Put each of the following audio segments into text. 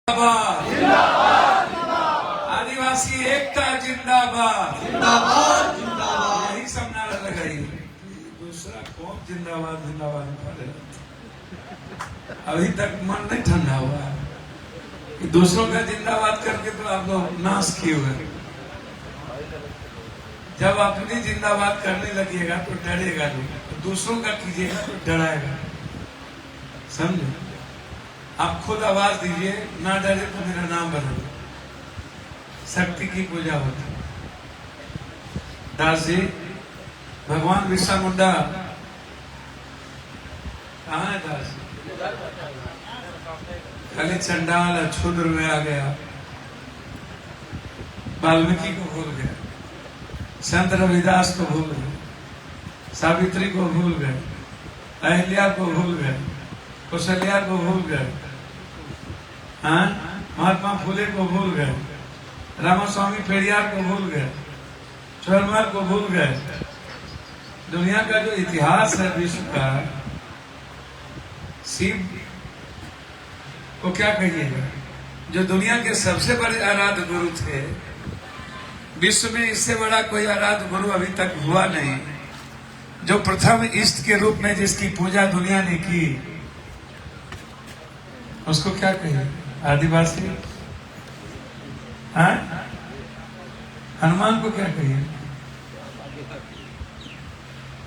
जिंदाबाद जिंदाबाद आदिवासी एकता जिंदाबाद जिंदाबाद जिंदाबाद यही सब नारा लगाई। दूसरा कौन जिंदाबाद जिंदाबाद पड़े, अभी तक मन नहीं ठंडा हुआ कि दूसरों का जिंदाबाद करके तो आप लोग नाश किए हुए। जब अपनी जिंदाबाद करने लगिएगा तो डरेगा नहीं, तो दूसरों का कीजिएगा तो डराएगा। समझे? आप खुद आवाज दीजिए, ना डरे तो मेरा नाम बदल। शक्ति की पूजा होती। दास जी, भगवान बिरसा मुंडा कहाँ है? दास खाली चंडाल क्षुद्र में आ गया, वाल्मीकि को भूल गया, संत रविदास को भूल गए, सावित्री को भूल गए, अहिल्या को भूल गए, कौशल्या को भूल गए, हाँ, महात्मा फुले को भूल गए, रामास्वामी पेरियार को भूल गए, चोरमल को भूल गए। दुनिया का जो इतिहास है विश्व का, शिव को क्या कहिएगा, जो दुनिया के सबसे बड़े आराध्य गुरु थे। विश्व में इससे बड़ा कोई आराध्य गुरु अभी तक हुआ नहीं। जो प्रथम इष्ट के रूप में जिसकी पूजा दुनिया ने की, उसको क्या कहिए? आदिवासी। हाँ, हनुमान को क्या कहिए?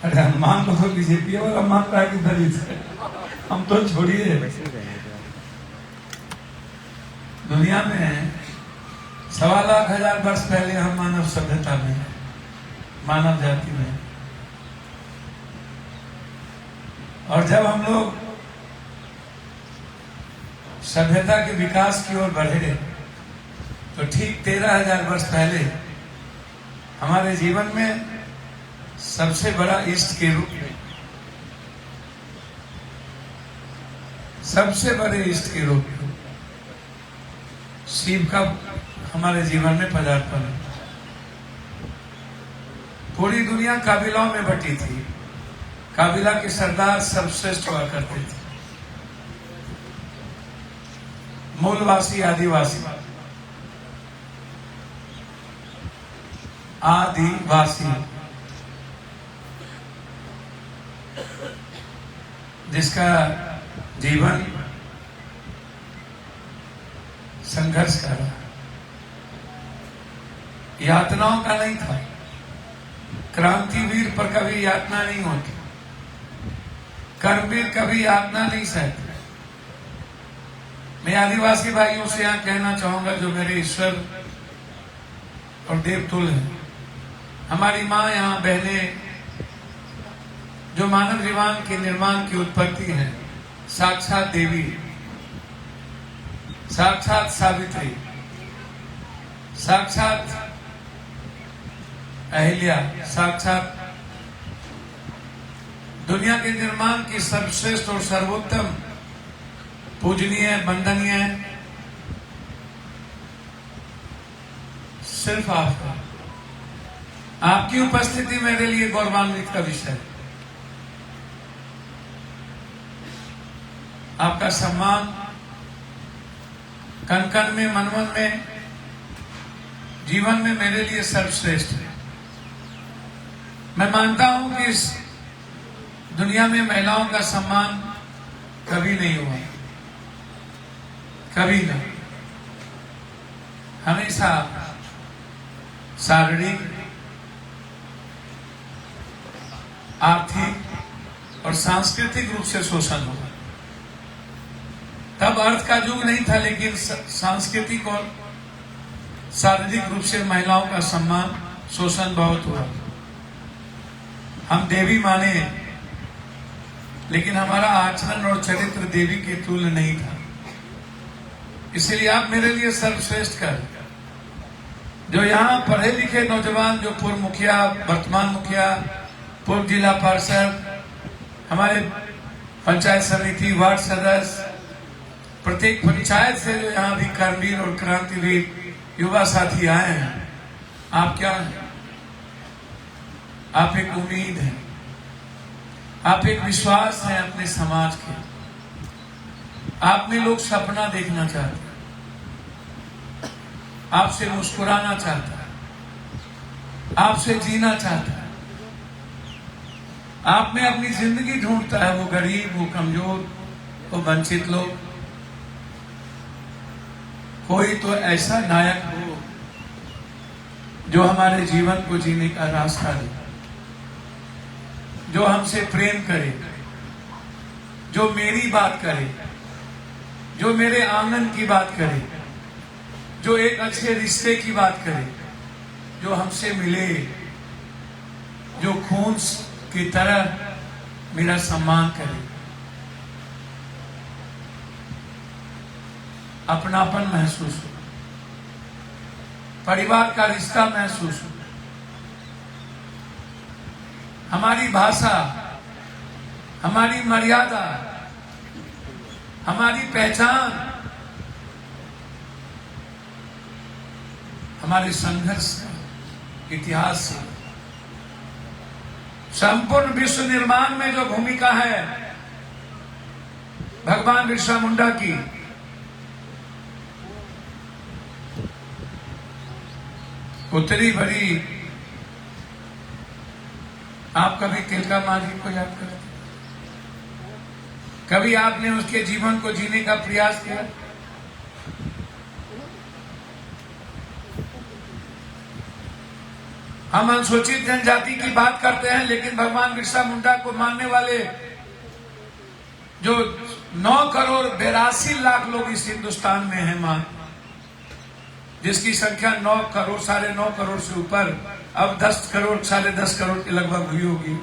अरे हनुमान को तो बीजेपी वाला मान रहा है कि दलित है, हम तो छोड़िए। दुनिया में 1.25 लाख हजार वर्ष पहले हम मानव सभ्यता में, मानव जाति में, और जब हम लोग सभ्यता के विकास की ओर बढ़े तो ठीक 13,000 वर्ष पहले हमारे जीवन में सबसे बड़ा इष्ट के रूप में, सबसे बड़े इष्ट के रूप में शिव का हमारे जीवन में पदार्पण। पूरी दुनिया काबिलों में बटी थी। काबिला के सरदार सर्वश्रेष्ठ हुआ करते थे। मूलवासी आदिवासी, आदिवासी जिसका जीवन संघर्ष का रहा, यातनाओं का नहीं था। क्रांतिवीर पर कभी यातना नहीं होती, कर्मवीर कभी यातना नहीं सहते। मैं आदिवासी भाइयों से यहाँ कहना चाहूंगा, जो मेरे ईश्वर और देवतुल्य हैं, हमारी माँ, यहाँ बहने, जो मानव जीवन के निर्माण की उत्पत्ति है, साक्षात देवी, साक्षात सावित्री, साक्षात अहिल्या, साक्षात दुनिया के निर्माण की सर्वश्रेष्ठ और सर्वोत्तम, पूजनीय, वंदनीय सिर्फ आपका। आपकी उपस्थिति मेरे लिए गौरवान्वित का विषय है। आपका सम्मान कण कण में, मन मन में, जीवन में मेरे लिए सर्वश्रेष्ठ है। मैं मानता हूं कि इस दुनिया में महिलाओं का सम्मान कभी नहीं हुआ, कभी नहीं। हमेशा शारीरिक, आर्थिक और सांस्कृतिक रूप से शोषण हुआ। तब अर्थ का युग नहीं था, लेकिन सांस्कृतिक और शारीरिक रूप से महिलाओं का सम्मान, शोषण बहुत हुआ। हम देवी माने, लेकिन हमारा आचरण और चरित्र देवी के तुल्य नहीं था। इसलिए आप मेरे लिए सर्वश्रेष्ठ कर, जो यहाँ पढ़े लिखे नौजवान, जो पूर्व मुखिया, वर्तमान मुखिया, पूर्व जिला पार्षद, हमारे पंचायत समिति, वार्ड सदस्य, प्रत्येक पंचायत से जो यहाँ भी कर्मवीर और क्रांतिवीर युवा साथी आए हैं, आप क्या हैं? आप एक उम्मीद है, आप एक विश्वास है अपने समाज के। आप में लोग सपना देखना चाहते हैं। आपसे मुस्कुराना चाहता है, आपसे जीना चाहता है। आप में अपनी जिंदगी ढूंढता है, वो गरीब, वो कमजोर, वो वंचित लोग। कोई तो ऐसा नायक हो जो हमारे जीवन को जीने का रास्ता दे, जो हमसे प्रेम करे, जो मेरी बात करे, जो मेरे आंगन की बात करे, जो एक अच्छे रिश्ते की बात करे, जो हमसे मिले, जो खून की तरह मेरा सम्मान करे, अपनापन महसूस हो, परिवार का रिश्ता महसूस हो। हमारी भाषा, हमारी मर्यादा, हमारी पहचान, हमारे संघर्ष का इतिहास से संपूर्ण विश्व निर्माण में जो भूमिका है भगवान बिरसा मुंडा की, उतनी बड़ी। आप कभी तिलका मांझी को याद करते? कभी आपने उसके जीवन को जीने का प्रयास किया? हम अनुसूचित जनजाति की बात करते हैं, लेकिन भगवान बिरसा मुंडा को मानने वाले जो 9,82,00,000 लोग इस हिंदुस्तान में हैं, मान जिसकी संख्या 9 करोड़, 9.5 करोड़ से ऊपर, अब 10 करोड़, 10.5 करोड़ के लगभग हुई होगी।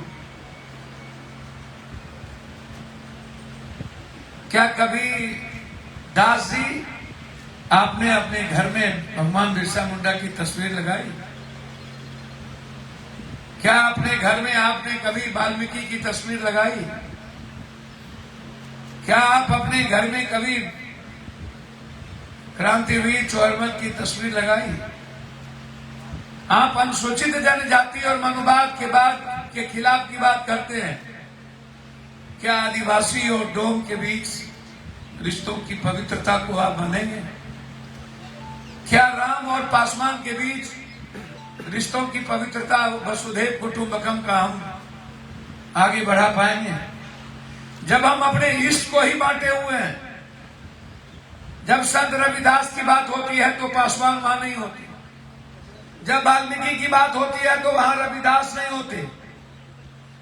क्या कभी दास जी आपने अपने घर में भगवान बिरसा मुंडा की तस्वीर लगाई? क्या अपने घर में आपने कभी वाल्मीकि की तस्वीर लगाई? क्या आप अपने घर में कभी क्रांतिवीर चौरमल की तस्वीर लगाई? आप अनुसूचित जनजाति और मनुवाद के खिलाफ की बात करते हैं। क्या आदिवासी और डोम के बीच रिश्तों की पवित्रता को आप मानेंगे? क्या राम और पासवान के बीच रिश्तों की पवित्रता, वसुधैव कुटुंबकम का हम आगे बढ़ा पाएंगे? जब हम अपने इष्ट को ही बांटे हुए हैं। जब संत रविदास की बात होती है तो पासवान वहां नहीं होती, जब वाल्मीकि की बात होती है तो वहां रविदास नहीं होते,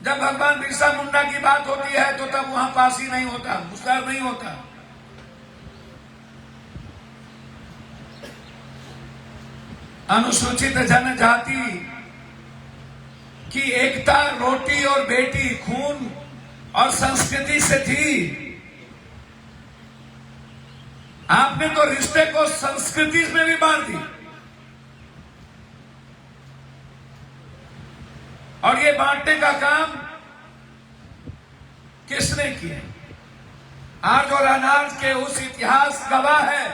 जब भगवान बिरसा मुंडा की बात होती है तो तब वहां पासी नहीं होता, मुस्तार नहीं होता। अनुसूचित जनजाति की एकता रोटी और बेटी, खून और संस्कृति से थी। आपने तो रिश्ते को संस्कृति में भी बांध दी, और ये बांटने का काम किसने किया? आज और अनाज के उस इतिहास गवाह है।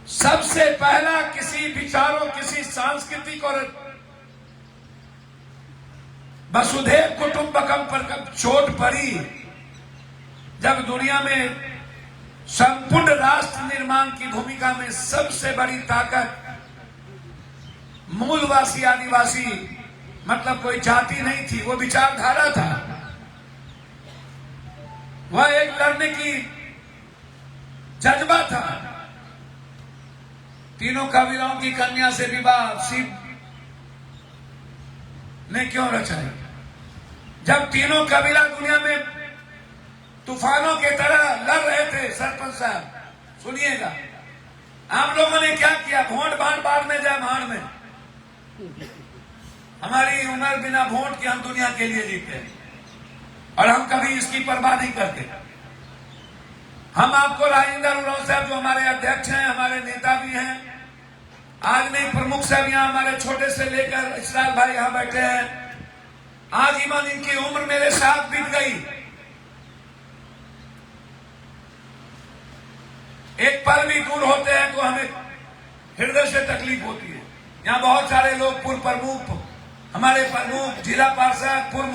सबसे पहला किसी विचारों, किसी सांस्कृतिक और वसुधैव कुटुंबकम पर कब चोट पड़ी, जब दुनिया में संपूर्ण राष्ट्र निर्माण की भूमिका में सबसे बड़ी ताकत मूलवासी आदिवासी, मतलब कोई जाति नहीं थी, वो विचारधारा था। वह एक लड़ने की जज्बा था। तीनों कबीलों की कन्या से विवाह शिव ने क्यों रचाया? जब तीनों कबीला दुनिया में तूफानों के तरह लड़ रहे थे, सरपंच साहब सुनिएगा, आप लोगों ने क्या किया? वोट बांट बांट में जाए भाड़ में। हमारी उम्र बिना वोट के हम दुनिया के लिए जीते और हम कभी इसकी परवाह नहीं करते। हम आपको राजेंद्र उरांव साहब जो हमारे अध्यक्ष हैं, हमारे नेता भी हैं, आज नहीं प्रमुख साहब यहाँ हमारे छोटे से लेकर इसराइल भाई यहाँ बैठे हैं, आजीवन इनकी उम्र मेरे साथ बीत गई। एक पल भी दूर होते हैं तो हमें हृदय से तकलीफ होती है। यहाँ बहुत सारे लोग पूर्व प्रमुख, हमारे प्रमुख, जिला पार्षद, पूर्व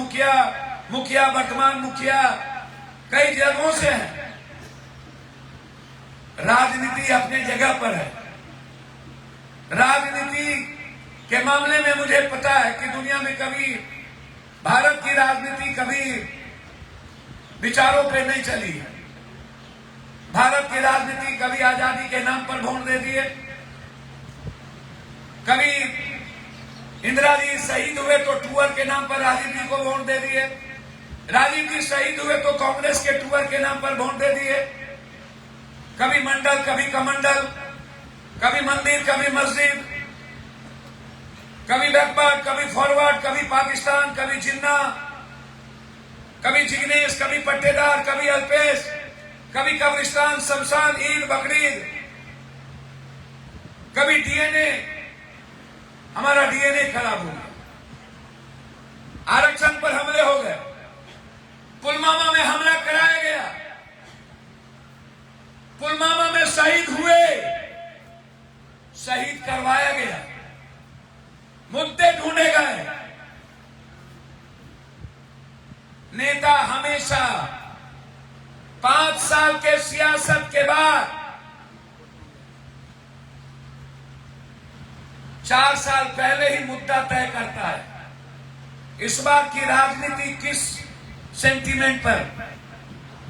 मुखिया, वर्तमान मुखिया कई जगहों से हैं। राजनीति अपने जगह पर है। राजनीति के मामले में मुझे पता है कि दुनिया में कभी भारत की राजनीति कभी विचारों पे नहीं चली है। भारत की राजनीति कभी आजादी के नाम पर वोट दे दिए, कभी इंदिरा जी शहीद हुए तो टूअर के नाम पर राजीव जी को वोट दे दिए, राजीव जी शहीद हुए तो कांग्रेस के टूअर के नाम पर वोट दे दिए, कभी मंडल कभी कमंडल, कभी मंदिर कभी मस्जिद, कभी बैकवर्ड कभी फॉरवर्ड, कभी पाकिस्तान कभी जिन्ना, कभी जिग्नेश कभी पट्टेदार, कभी अल्पेश, कभी कब्रिस्तान शमशान ईद बकरीद, कभी डीएनए, हमारा डीएनए खराब हो गया, आरक्षण पर हमले हो गए, पुलवामा में हमला कराया गया, पुलवामा में शहीद हुए, शहीद करवाया गया, मुद्दे ढूंढे गए। नेता हमेशा 5 साल के सियासत के बाद 4 साल पहले ही मुद्दा तय करता है। इस बार की राजनीति किस सेंटीमेंट पर?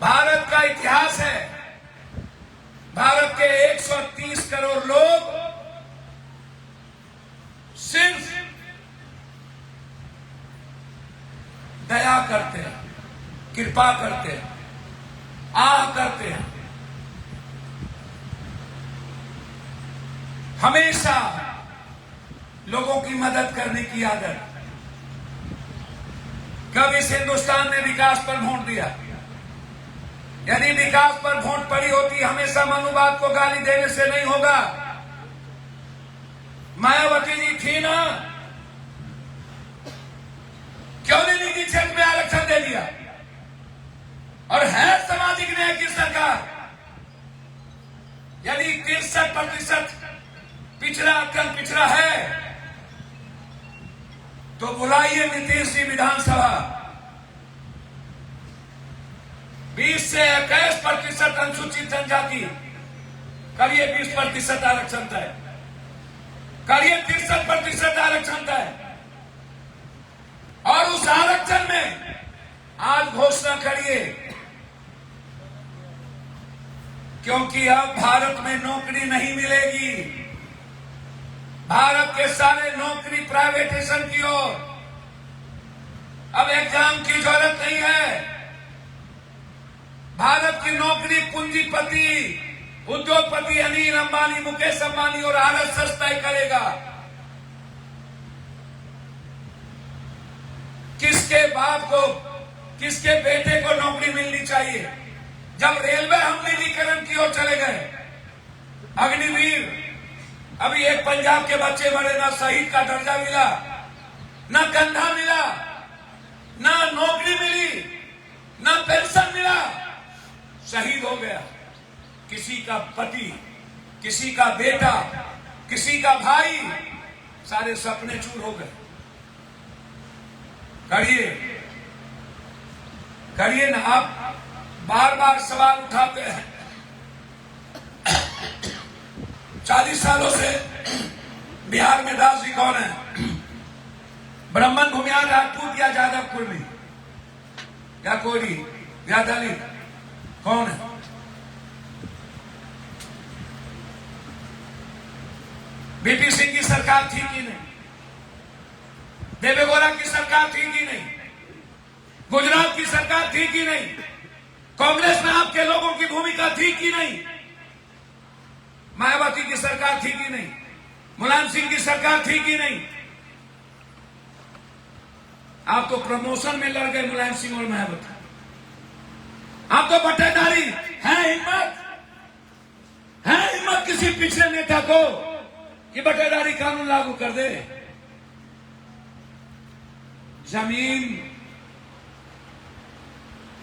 भारत का इतिहास है, भारत के 130 करोड़ लोग सिर्फ दया करते हैं, कृपा करते हैं, आह करते हैं, हमेशा लोगों की मदद करने की आदत। कब इस हिंदुस्तान ने विकास पर वोट दिया? यदि विकास पर वोट पड़ी होती हमेशा मनुवाद को गाली देने से नहीं होगा। मायावती जी थी ना, क्यों नहीं निजी क्षेत्र में आरक्षण दे दिया? और है सामाजिक न्याय की सरकार। यदि 63% पिछड़ा अत्यंत पिछड़ा है तो बुलाइए नीतीश जी विधानसभा। 20 से 21% अनुसूचित जनजाति, करिए 20% आरक्षण तय, करिए 63% आरक्षण तय, और उस आरक्षण में आज घोषणा करिए, क्योंकि अब भारत में नौकरी नहीं मिलेगी। भारत के सारे नौकरी प्राइवेटेशन की ओर। अब एग्जाम की जरूरत नहीं है। भारत की नौकरी पूंजीपति, उद्योगपति अनिल अंबानी, मुकेश अंबानी और आरएसएस तय करेगा। किसके बाप को, किसके बेटे को नौकरी मिलनी चाहिए? जब रेलवे हम निजीकरण की ओर चले गए, अग्निवीर, अभी एक पंजाब के बच्चे मरे, ना शहीद का दर्जा मिला, ना कंधा मिला, ना नौकरी मिली, ना पेंशन मिला, शहीद हो गया। किसी का पति, किसी का बेटा, किसी का भाई, सारे सपने चूर हो गए। करिए, करिए ना। आप बार बार सवाल उठाते हैं। 40 सालों से बिहार में दास जी कौन है? ब्राह्मण, भूमिहार, राजपूत या यादव कुर्मी या कोरी या दलित, कौन है? बीपी सिंह की सरकार थी कि नहीं? देवेगौड़ा की सरकार थी कि नहीं? गुजरात की सरकार थी कि नहीं? कांग्रेस में आपके लोगों की भूमिका थी कि नहीं? मायावती की सरकार थी कि नहीं? मुलायम सिंह की सरकार थी कि नहीं? आप तो प्रमोशन में लड़ गए, मुलायम सिंह और मायावती। आप तो बटेदारी है, हिम्मत किसी पिछले नेता को कि बटेदारी कानून लागू कर दे। जमीन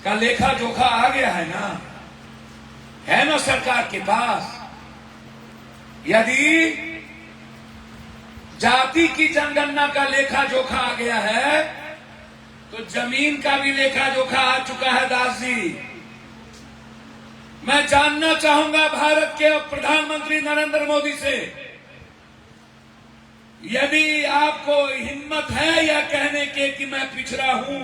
का लेखा जोखा आ गया है ना सरकार के पास। यदि जाति की जनगणना का लेखा जोखा आ गया है तो जमीन का भी लेखा जोखा आ चुका है दास जी। मैं जानना चाहूंगा भारत के प्रधानमंत्री नरेंद्र मोदी से, यदि आपको हिम्मत है यह कहने के कि मैं पिछड़ा हूं,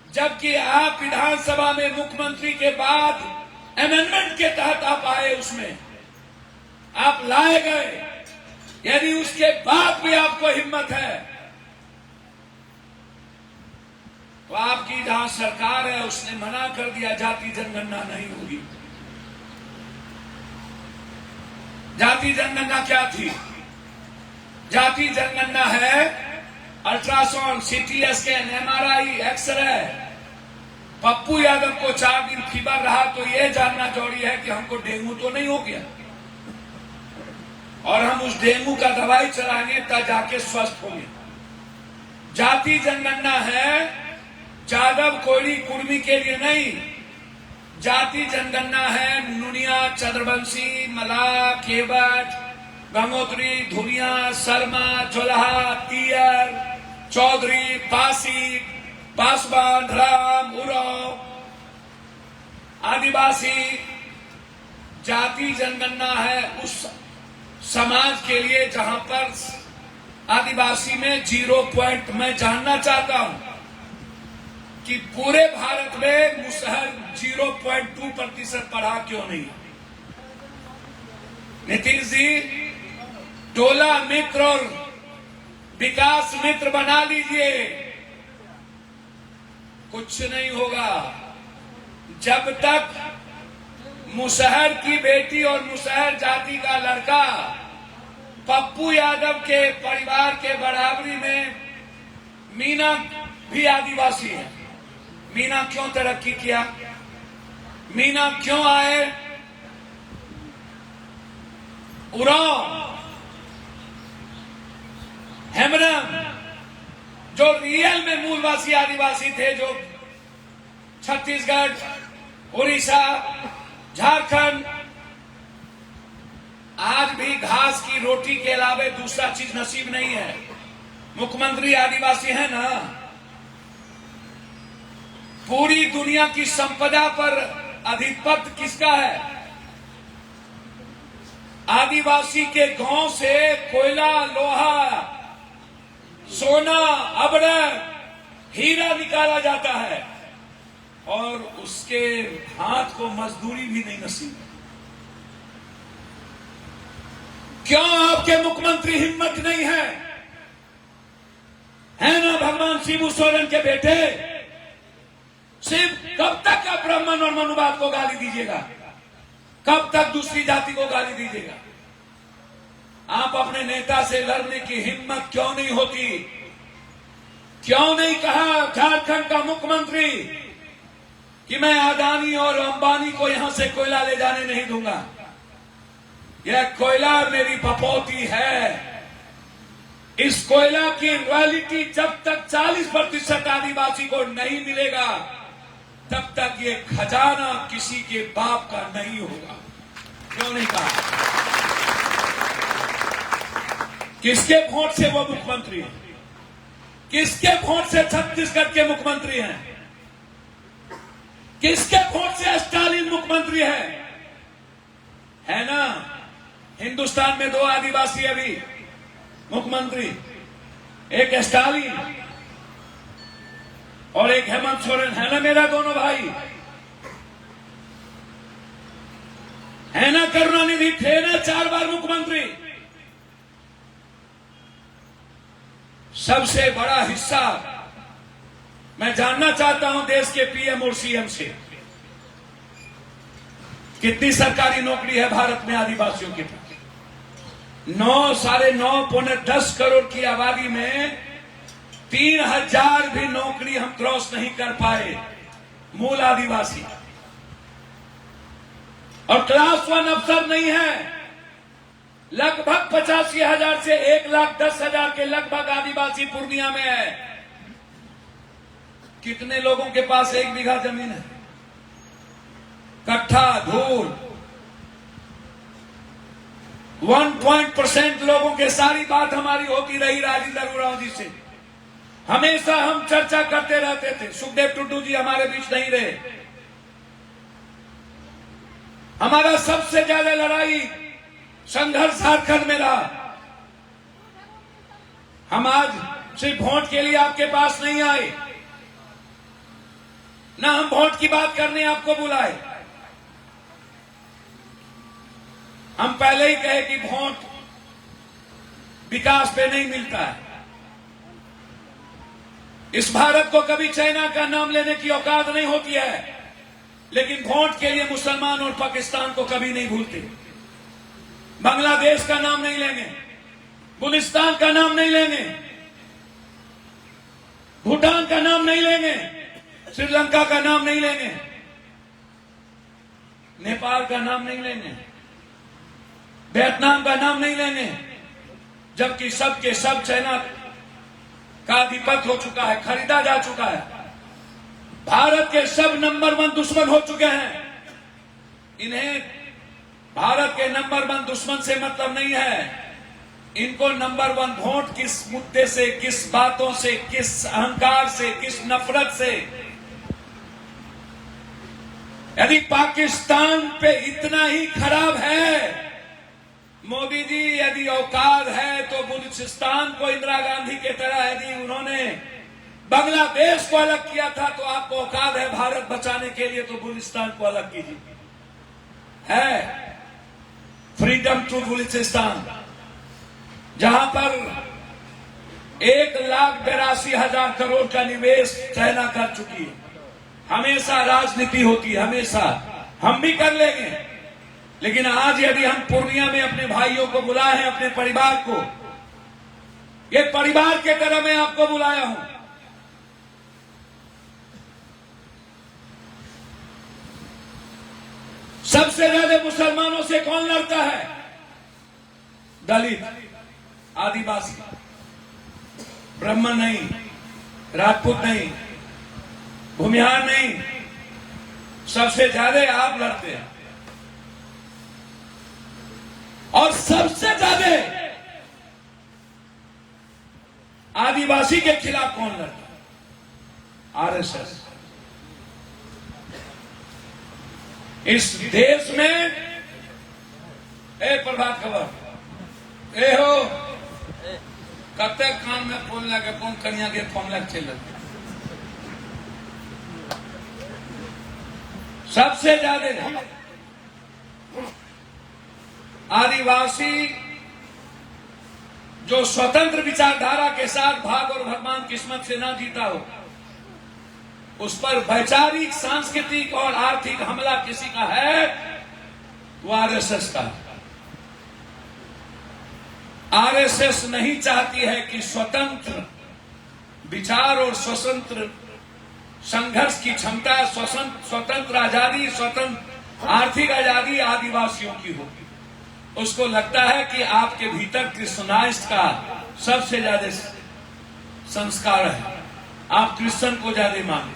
जबकि आप विधानसभा में मुख्यमंत्री के बाद अमेंडमेंट के तहत आप आए, उसमें आप लाए गए, यदि उसके बाद भी आपको हिम्मत है तो आपकी जहां सरकार है उसने मना कर दिया जाति जनगणना नहीं होगी। जाति जनगणना क्या थी? जाति जनगणना है ultrasound, CT scan, MRI, x-ray. Pappu Yadav को 4 दिन फीवर रहा तो यह जानना जरूरी है कि हमको डेंगू तो नहीं हो गया, और हम उस डेंगू का दवाई चलाएंगे तब जाके स्वस्थ होंगे। जाति जनगणना है जादव, कोयली, कुर्मी के लिए नहीं। जाति जनगणना है नुनिया, चंद्रवंशी, मल्लाह, केवट, गंगोत्री, धुरिया, शर्मा, जोलहा, तियर, चौधरी, पासी, पासवान, राम, उराव, आदिवासी। जाति जनगणना है उस समाज के लिए जहां पर आदिवासी में 0 पॉइंट। मैं जानना चाहता हूं कि पूरे भारत में मुसहर 0.2% पढ़ा क्यों नहीं? नीतीश जी, टोला मित्र और विकास मित्र बना लीजिए, कुछ नहीं होगा जब तक मुसहर की बेटी और मुसहर जाति का लड़का पप्पू यादव के परिवार के बराबरी में। मीना भी आदिवासी है। मीना क्यों तरक्की किया? मीना क्यों आए? उरांव, हेमरम, जो रियल में मूलवासी आदिवासी थे, जो छत्तीसगढ़, उड़ीसा, झारखंड, आज भी घास की रोटी के अलावा दूसरा चीज नसीब नहीं है। मुख्यमंत्री आदिवासी है ना। पूरी दुनिया की संपदा पर अधिपत्य किसका है? आदिवासी के गांव से कोयला, लोहा, सोना, अबड़र, हीरा निकाला जाता है और उसके हाथ को मजदूरी भी नहीं नसीब। क्यों आपके मुख्यमंत्री हिम्मत नहीं है ना भगवान शिबू सोरेन के बेटे? सिर्फ कब तक आप ब्राह्मण और मनुवाद को गाली दीजिएगा? कब तक दूसरी जाति को गाली दीजिएगा? आप अपने नेता से लड़ने की हिम्मत क्यों नहीं होती? क्यों नहीं कहा झारखंड का मुख्यमंत्री कि मैं अदानी और अंबानी को यहां से कोयला ले जाने नहीं दूंगा? यह कोयला मेरी बपौती है। इस कोयला की रॉयल्टी जब तक 40% आदिवासी को नहीं मिलेगा तब तक ये खजाना किसी के बाप का नहीं होगा। क्यों नहीं कहा? किसके वोट से वो मुख्यमंत्री है? किसके वोट से छत्तीसगढ़ के मुख्यमंत्री हैं? किसके वोट से स्टालिन मुख्यमंत्री है ना? हिंदुस्तान में 2 आदिवासी अभी मुख्यमंत्री, एक स्टालिन और एक हेमंत सोरेन, है ना मेरा दोनों भाई? है ना? करुणानिधि थे ना 4 बार मुख्यमंत्री। सबसे बड़ा हिस्सा मैं जानना चाहता हूं देश के पीएम और सीएम से, कितनी सरकारी नौकरी है भारत में आदिवासियों के पास? 9, 9.5, पौने 10 करोड़ की आबादी में 3000 भी नौकरी हम क्रॉस नहीं कर पाए, मूल आदिवासी। और क्लास 1 अफसर नहीं है। लगभग 85,000 से 1,10,000 के लगभग आदिवासी पूर्णिया में है। कितने लोगों के पास 1 बीघा जमीन है? कट्ठा, धूल। 1% लोगों के सारी बात हमारी होती रही राजेंद्र उरांव जी से। हमेशा हम चर्चा करते रहते थे। सुखदेव टुडू जी हमारे बीच नहीं रहे। हमारा सबसे ज्यादा लड़ाई संघर्ष झारखंड में रहा। हम आज सिर्फ वोट के लिए आपके पास नहीं आए, ना हम वोट की बात करने आपको बुलाए। हम पहले ही कहे कि वोट विकास पे नहीं मिलता है। इस भारत को कभी चाइना का नाम लेने की औकात नहीं होती है, लेकिन वोट के लिए मुसलमान और पाकिस्तान को कभी नहीं भूलते। बांग्लादेश का नाम नहीं लेंगे, गुलिस्तान का नाम नहीं लेंगे, भूटान का नाम नहीं लेंगे, श्रीलंका का नाम नहीं लेंगे, नेपाल का नाम नहीं लेंगे, वियतनाम का नाम नहीं लेंगे, जबकि सब के सब चाइना का आधिपत्य हो चुका है, खरीदा जा चुका है। भारत के सब नंबर 1 दुश्मन हो चुके हैं। इन्हें भारत के नंबर 1 दुश्मन से मतलब नहीं है। इनको नंबर 1 वोट किस मुद्दे से, किस बातों से, किस अहंकार से, किस नफरत से। यदि पाकिस्तान पे इतना ही खराब है, मोदी जी, यदि औकात है तो बलूचिस्तान को इंदिरा गांधी के तरह यदि उन्होंने बांग्लादेश को अलग किया था तो आपको औकात है भारत बचाने के लिए, तो बलूचिस्तान को अलग कीजिए। है फ्रीडम टू बलूचिस्तान, जहां पर 1,82,000 करोड़ का निवेश चाइना कर चुकी है। हमेशा राजनीति होती है, हमेशा। हम भी कर लेंगे, लेकिन आज यदि हम पूर्णिया में अपने भाइयों को बुलाए हैं, अपने परिवार को, ये परिवार के तरह मैं आपको बुलाया हूं। सबसे ज्यादा मुसलमानों से कौन लड़ता है? दलित, आदिवासी, ब्राह्मण नहीं, राजपूत नहीं, भूमिहार नहीं, सबसे ज्यादा आप लड़ते हैं। और सबसे ज्यादा आदिवासी के खिलाफ कौन लड़ता है? आरएसएस। इस देश में प्रभात खबर हो कब तक कान में फोन लगे, कौन कन्या के फोन लग चल। सबसे ज्यादा आदिवासी जो स्वतंत्र विचारधारा के साथ भाग और भगवान किस्मत से ना जीता हो, उस पर वैचारिक, सांस्कृतिक और आर्थिक हमला किसी का है, वो आरएसएस का। आरएसएस नहीं चाहती है कि स्वतंत्र विचार और स्वतंत्र संघर्ष की क्षमता, स्वतंत्र आजादी, स्वतंत्र आर्थिक आजादी आदिवासियों की हो। उसको लगता है कि आपके भीतर क्रिश्चियनाइज्ड का सबसे ज्यादा संस्कार है, आप क्रिश्चियन को ज्यादा मानते,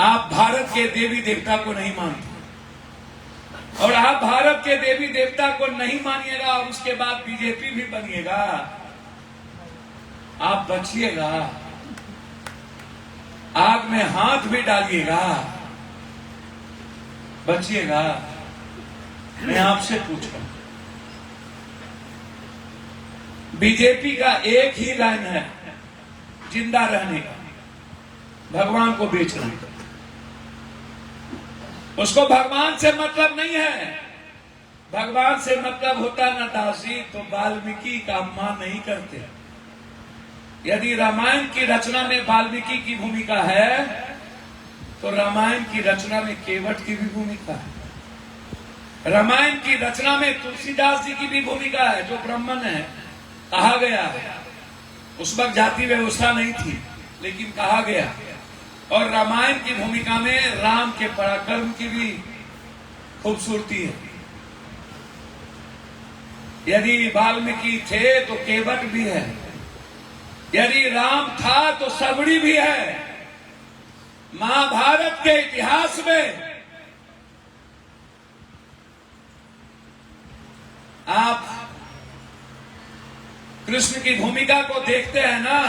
आप भारत के देवी देवता को नहीं मानते। और आप भारत के देवी देवता को नहीं मानिएगा और उसके बाद बीजेपी भी बनिएगा, आप बचिएगा, आग में हाथ भी डालिएगा, बचिएगा। मैं आपसे पूछ रहा हूं, बीजेपी का एक ही लाइन है जिंदा रहने का, भगवान को बेचना। उसको भगवान से मतलब नहीं है। भगवान से मतलब होता न दासी तो वाल्मीकि का अपमान नहीं करते। यदि रामायण की रचना में वाल्मीकि की भूमिका है तो रामायण की रचना में केवट की भी भूमिका है। रामायण की रचना में तुलसीदास जी की भी भूमिका है, जो ब्राह्मण है। कहा गया है, उस वक्त जाति व्यवस्था नहीं थी, लेकिन कहा गया। और रामायण की भूमिका में राम के पराक्रम की भी खूबसूरती है। यदि वाल्मीकि थे तो केवट भी है, यदि राम था तो सबड़ी भी है। महाभारत के इतिहास में आप कृष्ण की भूमिका को देखते हैं ना,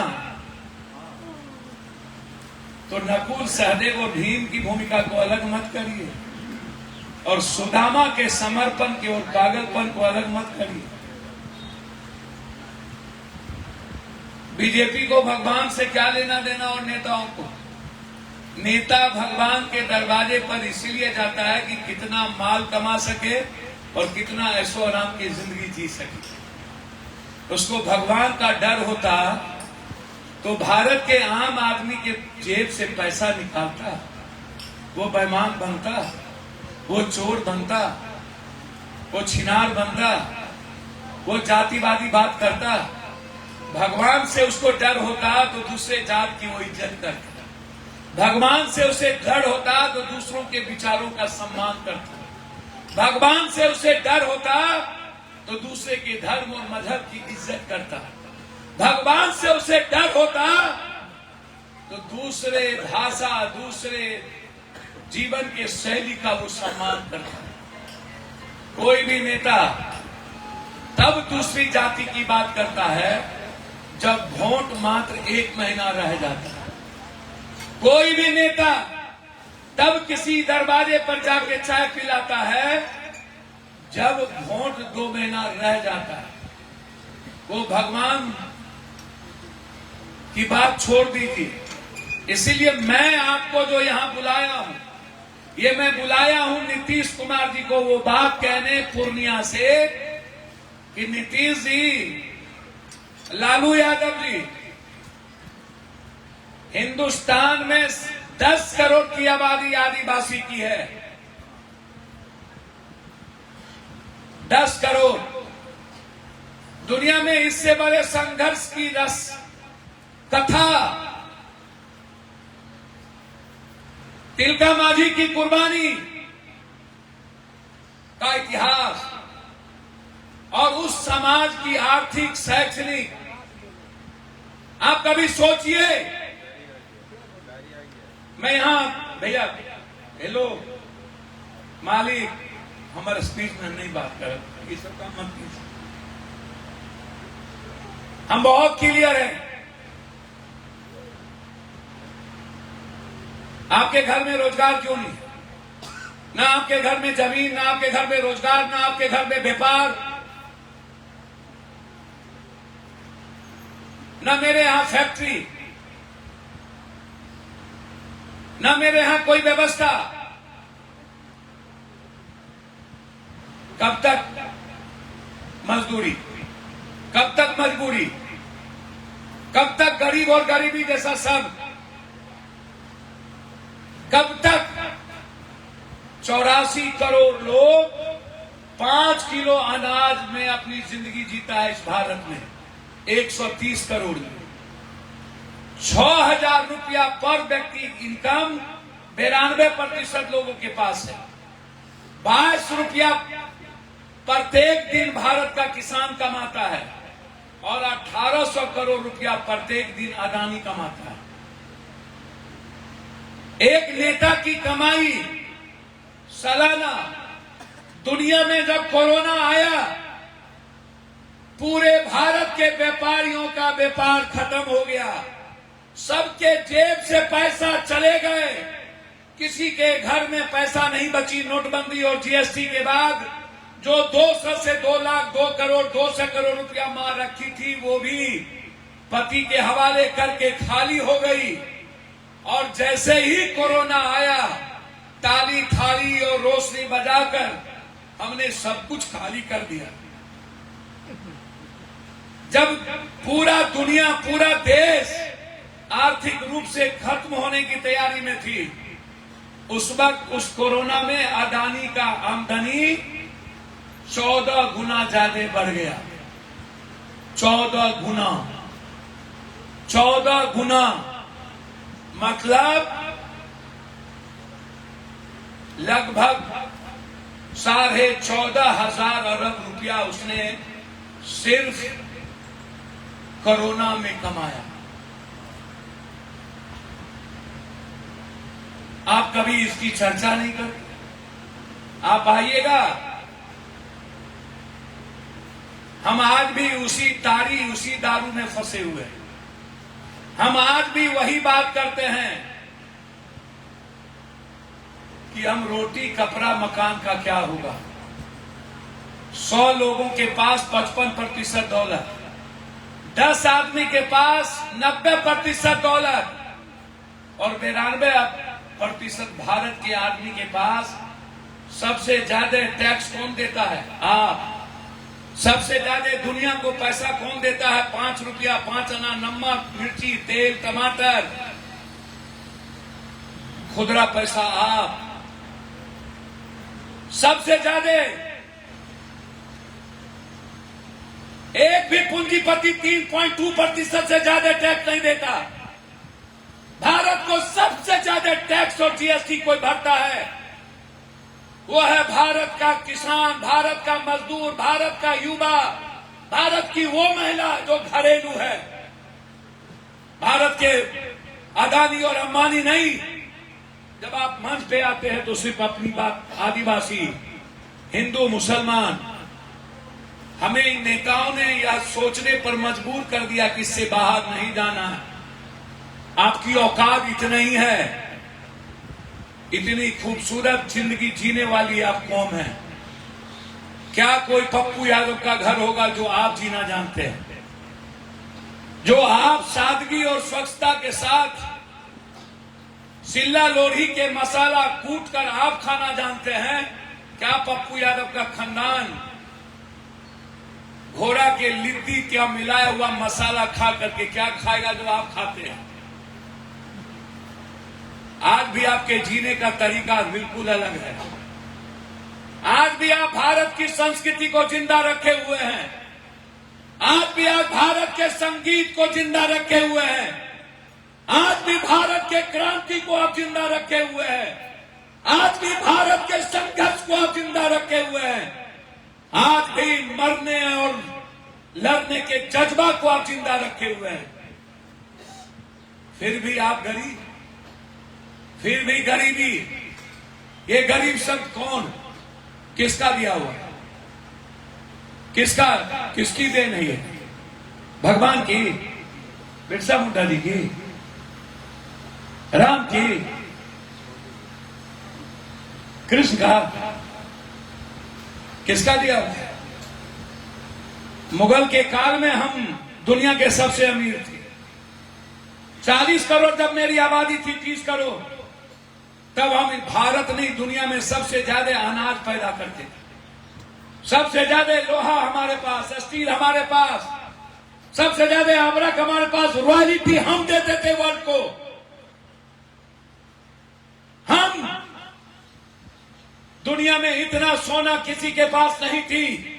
तो नकुल, सहदेव और भीम की भूमिका को अलग मत करिए। और सुदामा के समर्पण के और पागलपन को अलग मत करिए। बीजेपी को भगवान से क्या लेना देना और नेताओं को? नेता भगवान के दरवाजे पर इसलिए जाता है कि कितना माल कमा सके और कितना ऐशो आराम की जिंदगी जी सके। उसको भगवान का डर होता तो भारत के आम आदमी के जेब से पैसा निकालता, वो बेईमान बनता, वो चोर बनता, वो छिनार बनता, वो जातिवादी बात करता। भगवान से उसको डर होता तो दूसरे जात की वो इज्जत करता। भगवान से उसे डर होता तो दूसरों के विचारों का सम्मान करता। भगवान से उसे डर होता तो दूसरे के धर्म और मजहब की इज्जत करता। भगवान से उसे डर होता तो दूसरे भाषा, दूसरे जीवन के शैली का वो सम्मान करता। कोई भी नेता तब दूसरी जाति की बात करता है जब वोट मात्र 1 महीना रह जाता है। कोई भी नेता तब किसी दरवाजे पर जाके चाय पिलाता है जब वोट 2 महीना रह जाता है। वो भगवान की बात छोड़ दीजिए। इसीलिए मैं आपको जो यहां बुलाया हूं, ये मैं बुलाया हूं नीतीश कुमार जी को वो बात कहने पूर्णिया से कि नीतीश जी, लालू यादव जी, हिंदुस्तान में 10 करोड़ की आबादी आदिवासी की है। 10 करोड़। दुनिया में इससे बड़े संघर्ष की रस कथा, तिलका मांझी की कुर्बानी का इतिहास और उस समाज की आर्थिक, शैक्षणिक, आप कभी सोचिए। मैं यहां भैया, हेलो मालिक, हमारे स्पीच में नहीं बात कर, ये सब काम मत कीजिए। हम बहुत क्लियर हैं। आपके घर में रोजगार क्यों नहीं? ना आपके घर में जमीन, ना आपके घर में रोजगार, ना आपके घर में व्यापार, ना मेरे यहां फैक्ट्री, ना मेरे यहां कोई व्यवस्था। कब तक मजदूरी? कब तक मजबूरी? कब तक गरीब और गरीबी जैसा सब? कब तक 84 करोड़ लोग 5 किलो अनाज में अपनी जिंदगी जीता है इस भारत में। 130 करोड़ में 6,000 रुपया पर व्यक्ति इनकम 92% लोगों के पास है। 22 रुपया प्रत्येक दिन भारत का किसान कमाता है और 1800 करोड़ रुपया प्रत्येक दिन अदानी कमाता है। एक नेता की कमाई सालाना, दुनिया में जब कोरोना आया पूरे भारत के व्यापारियों का व्यापार खत्म हो गया। सबके जेब से पैसा चले गए, किसी के घर में पैसा नहीं बची। नोटबंदी और जीएसटी के बाद जो 200 से 2 लाख 2 करोड़ 200 करोड़ रुपया मां रखी थी वो भी पति के हवाले करके खाली हो गई। और जैसे ही कोरोना आया, ताली थाली और रोशनी बजाकर हमने सब कुछ खाली कर दिया। जब पूरा दुनिया, पूरा देश आर्थिक रूप से खत्म होने की तैयारी में थी, उस वक्त उस कोरोना में अदानी का आमदनी 14 गुना ज्यादा बढ़ गया। 14 गुना, 14 गुना, मतलब लगभग 14,500 अरब रुपया उसने सिर्फ कोरोना में कमाया। आप कभी इसकी चर्चा नहीं करते। आप आइएगा, हम आज भी उसी तारी, उसी दारू में फंसे हुए हैं। हम आज भी वही बात करते हैं कि हम रोटी कपड़ा मकान का क्या होगा। 100 लोगों के पास 55% दौलत, 10 आदमी के पास 90% दौलत और 92% भारत के आदमी के पास। सबसे ज्यादा टैक्स कौन देता है? आप। सबसे ज्यादा दुनिया को पैसा कौन देता है? 5 रुपया 5 आना नमक, मिर्ची, तेल, टमाटर, खुदरा पैसा आप। सबसे ज्यादा एक भी पूंजीपति 3.2% से ज्यादा टैक्स नहीं देता। भारत को सबसे ज्यादा टैक्स और जीएसटी कोई भरता है वो है भारत का किसान, भारत का मजदूर, भारत का युवा, भारत की वो महिला जो घरेलू है। भारत के अदानी और अंबानी नहीं। जब आप मंच पे आते हैं तो सिर्फ अपनी बात, आदिवासी, हिंदू, मुसलमान, हमें इन नेताओं ने यह सोचने पर मजबूर कर दिया कि इससे बाहर नहीं जाना है। आपकी औकात इतना ही है, इतनी खूबसूरत जिंदगी जीने वाली आप कौम है। क्या कोई पप्पू यादव का घर होगा जो आप जीना जानते हैं, जो आप सादगी और स्वच्छता के साथ सिल्ला लोढ़ी के मसाला कूट कर आप खाना जानते हैं? क्या पप्पू यादव का खानदान घोड़ा के लिट्टी क्या मिलाया हुआ मसाला खा करके क्या खाएगा जो आप खाते हैं? आज भी आपके जीने का तरीका बिल्कुल अलग है। आज भी आप भारत की संस्कृति को जिंदा रखे हुए हैं। आज भी आप भारत के संगीत को जिंदा रखे हुए हैं। आज भी भारत के क्रांति को आप जिंदा रखे हुए हैं। आज भी भारत के संघर्ष को आप जिंदा रखे हुए हैं। आज भी मरने और लड़ने के जज्बा को आप जिंदा रखे हुए हैं। फिर भी आप गरीब, फिर भी गरीबी। ये गरीब शब्द कौन, किसका दिया हुआ? किसका, किसकी देन है ये? भगवान की, बिरसा मुंडा जी की, राम की, कृष्ण का? किसका दिया हुआ? मुगल के काल में हम दुनिया के सबसे अमीर थे। 40 करोड़ जब मेरी आबादी थी, 30 करोड़, तब हम भारत नहीं दुनिया में सबसे ज्यादा अनाज पैदा करते थे। सबसे ज्यादा लोहा हमारे पास, स्टील हमारे पास, सबसे ज्यादा अमरक हमारे पास, रॉयल्टी हम देते थे वर्ल्ड को। हम दुनिया में इतना सोना किसी के पास नहीं थी।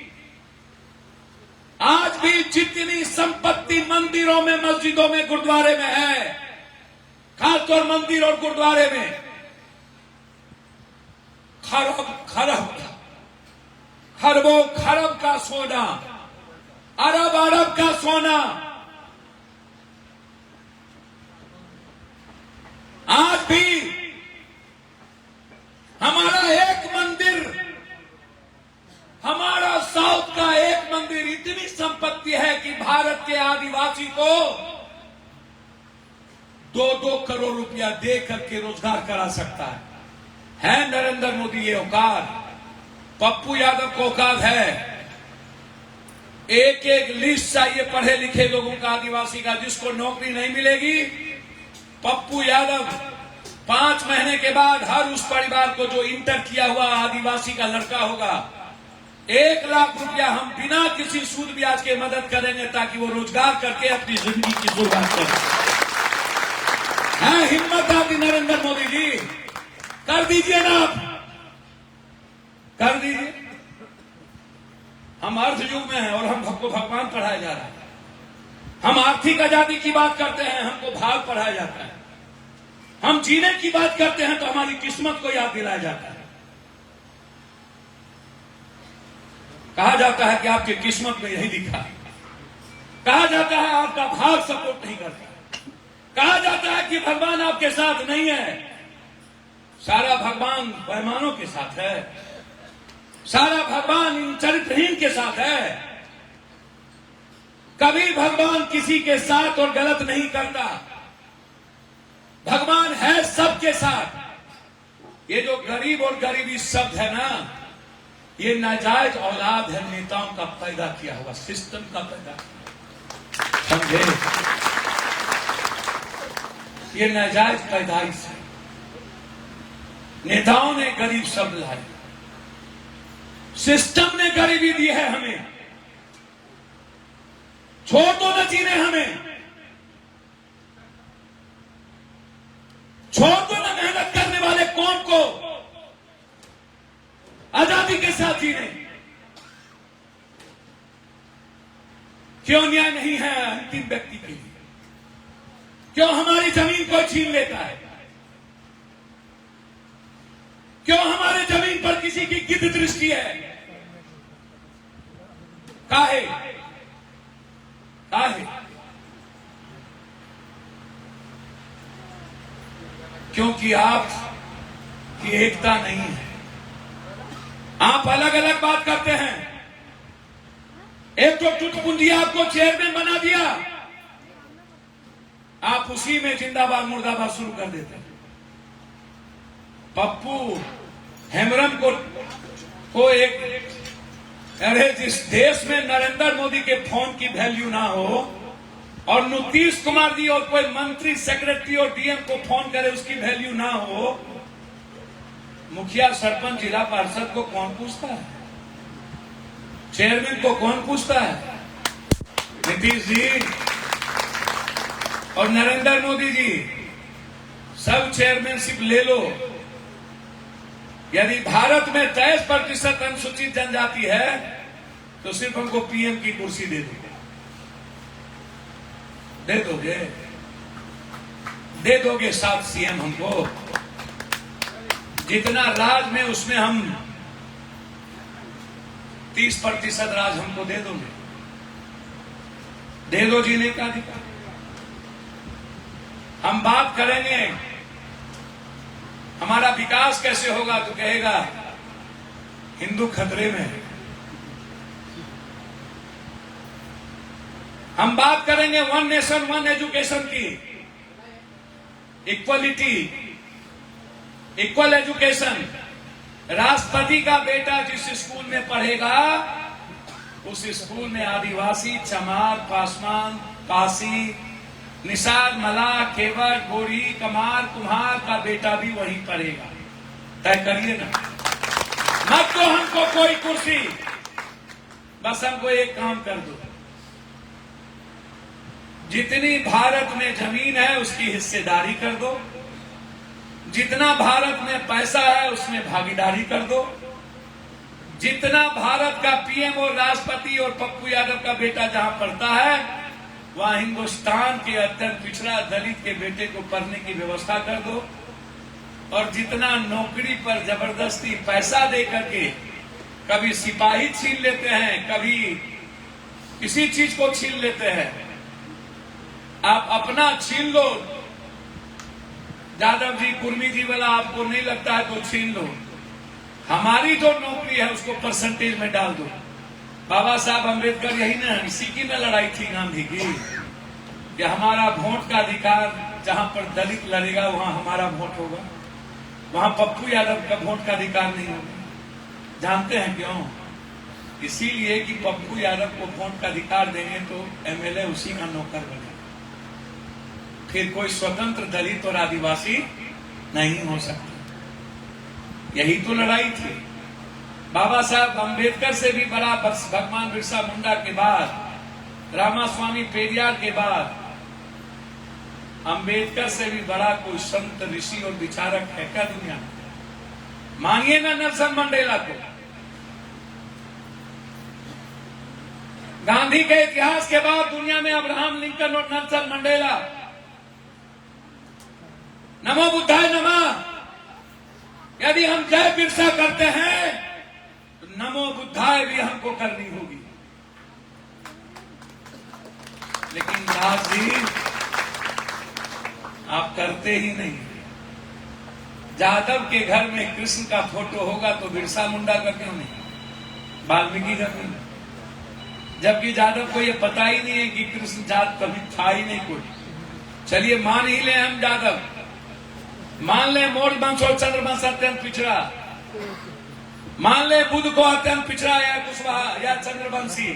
आज भी जितनी संपत्ति मंदिरों में, मस्जिदों में, गुरुद्वारे में है, खासतौर मंदिर और गुरुद्वारे में, खरबों खरब का सोना, अरब अरब का सोना। आज भी हमारा एक मंदिर, हमारा साउथ का एक मंदिर इतनी संपत्ति है कि भारत के आदिवासी को 2-2 करोड़ रुपया दे करके रोजगार करा सकता है नरेंद्र मोदी ये औकात। पप्पू यादव को औकात है। एक एक लिस्ट चाहिए पढ़े लिखे लोगों का, आदिवासी का, जिसको नौकरी नहीं मिलेगी। पप्पू यादव 5 महीने के बाद हर उस परिवार को जो इंटर किया हुआ आदिवासी का लड़का होगा, 1 लाख रुपया हम बिना किसी सूद ब्याज के मदद करेंगे ताकि वो रोजगार करके अपनी जिंदगी की शुरुआत करें। है हिम्मत आपकी नरेंद्र मोदी जी, कर दीजिए ना, आप कर दीजिए। हम अर्थ युग में हैं और हमको भगवान पढ़ाया जा रहा है। हम आर्थिक आजादी की बात करते हैं, हमको भाग पढ़ाया जाता है। हम जीने की बात करते हैं तो हमारी किस्मत को याद दिलाया जाता है। कहा जाता है कि आपकी किस्मत में यही लिखा है। कहा जाता है आपका भाग सपोर्ट नहीं करता। कहा जाता है कि भगवान आपके साथ नहीं है। सारा भगवान बेईमानों के साथ है। सारा भगवान इन चरित्रहीन के साथ है। कभी भगवान किसी के साथ और गलत नहीं करता। भगवान है सबके साथ। ये जो गरीब और गरीबी शब्द है ना, ये नाजायज औलाद है नेताओं का पैदा किया हुआ, सिस्टम का पैदा किया, समझे? ये नाजायज पैदाइश है। नेताओं ने गरीब शब्द लाए, सिस्टम ने गरीबी दी है हमें। छोड़ दो न जीने हमें, छोड़ दो न मेहनत करने वाले कौम को आजादी के साथ जीने। क्यों न्याय नहीं है अंतिम व्यक्ति के लिए? क्यों हमारी जमीन को छीन लेता है? क्यों हमारे जमीन पर किसी की गिद्ध दृष्टि है? काहे? क्योंकि आप की एकता नहीं है। आप अलग अलग बात करते हैं। एक तो टुटपुंजी आपको चेयरमैन बना दिया, आप उसी में जिंदाबाद मुर्दाबाद शुरू कर देते हैं। पप्पू हेम्ब्रम को एक, अरे जिस देश में नरेंद्र मोदी के फोन की वैल्यू ना हो और नीतीश कुमार जी और कोई मंत्री सेक्रेटरी और डीएम को फोन करे उसकी वैल्यू ना हो, मुखिया सरपंच जिला पार्षद को कौन पूछता है? चेयरमैन को कौन पूछता है? नीतीश जी और नरेंद्र मोदी जी सब चेयरमैनशिप ले लो। यदि भारत में 23% अनुसूचित जनजाति है तो सिर्फ हमको पीएम की कुर्सी दे दोगे 7 सीएम हमको। जितना राज में उसमें हम 30% राज हमको दे दोगे, दे दो जीने का अधिकार। हम बात करेंगे हमारा विकास कैसे होगा तो कहेगा हिंदू खतरे में है। हम बात करेंगे 1 नेशन 1 एजुकेशन की, इक्वलिटी, इक्वल एजुकेशन। राष्ट्रपति का बेटा जिस स्कूल में पढ़ेगा उस स्कूल में आदिवासी, चमार, पासवान, काशी, निषाद, मलाह, केवट, गोरी, कमार, कुम्हार का बेटा भी वहीं पढ़ेगा। तय करिए ना, मत दो हमको कोई कुर्सी, बस हमको एक काम कर दो। जितनी भारत में जमीन है उसकी हिस्सेदारी कर दो, जितना भारत में पैसा है उसमें भागीदारी कर दो, जितना भारत का पीएम और राष्ट्रपति और पप्पू यादव का बेटा जहां पढ़ता है वहां हिंदुस्तान के अत्यंत पिछड़ा दलित के बेटे को पढ़ने की व्यवस्था कर दो। और जितना नौकरी पर जबरदस्ती पैसा दे करके कभी सिपाही छीन लेते हैं, कभी किसी चीज को छीन लेते हैं, आप अपना छीन लो। यादव जी, कुर्मी जी वाला आपको नहीं लगता है तो छीन लो। हमारी जो नौकरी है उसको परसेंटेज में डाल दो। बाबा साहब अम्बेडकर यही ना, इसी की ना लड़ाई थी गांधी की कि हमारा वोट का अधिकार, जहां पर दलित लड़ेगा वहां हमारा वोट होगा, वहां पप्पू यादव का वोट का अधिकार नहीं होगा। जानते हैं क्यों? इसीलिए कि पप्पू यादव को वोट का अधिकार देंगे तो एमएलए उसी का नौकर बनेगा, फिर कोई स्वतंत्र दलित और आदिवासी नहीं हो सकता। यही तो लड़ाई थी। बाबा साहब अम्बेडकर से भी बड़ा भगवान बिरसा मुंडा के बाद, रामास्वामी पेरियार के बाद, अम्बेडकर से भी बड़ा कोई संत, ऋषि और विचारक है क्या दुनिया में? मानिए ना नेल्सन मंडेला को। गांधी के इतिहास के बाद दुनिया में अब्राहम लिंकन और नेल्सन मंडेला। नमो बुद्धाय नमः। यदि हम जय बिरसा करते हैं तो नमो बुद्धाय भी हमको करनी होगी। लेकिन दास जी आप करते ही नहीं। जादव के घर में कृष्ण का फोटो होगा तो बिरसा मुंडा का क्यों नहीं, वाल्मीकि का क्यों नहीं? जबकि जादव को ये पता ही नहीं है कि कृष्ण जात कभी था ही नहीं कोई। चलिए मान ही ले हम जादव, मान ले मोर वंश और चंद्रवंश अत्यंत पिछड़ा, मान ले बुद्ध को अत्यंत पिछड़ा या कुशवाहा या चंद्रवंशी।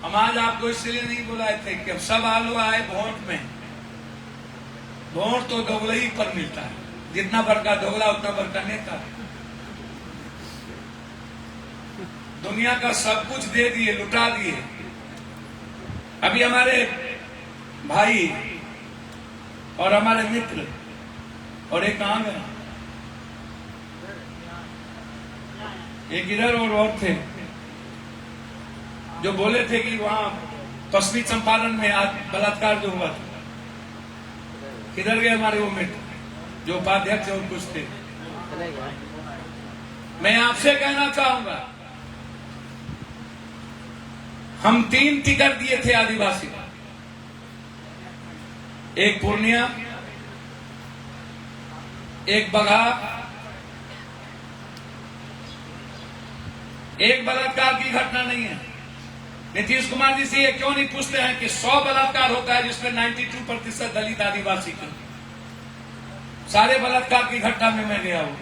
हम आज आपको इसलिए नहीं बुलाए थे कि सब आलू आए वोट में। वोट तो दोगला ही पर मिलता है, जितना बड़का दोगला उतना बड़का नेता। दुनिया का सब कुछ दे दिए, लुटा दिए। अभी हमारे भाई और हमारे मित्र और एक कहां गए, एक इधर और थे जो बोले थे कि वहां पश्चिमी चंपारण में आज बलात्कार जो हुआ था। किधर गए हमारे वो मित्र जो उपाध्यक्ष और कुछ थे। मैं आपसे कहना चाहूंगा, हम 3 टिकट दिए थे आदिवासी, एक पूर्णिया, एक बघा, एक बलात्कार की घटना नहीं है। नीतीश कुमार जी से ये क्यों नहीं पूछते हैं कि 100 बलात्कार होता है जिसमें 92% दलित आदिवासी के। सारे बलात्कार की घटना में मैं गया हूं,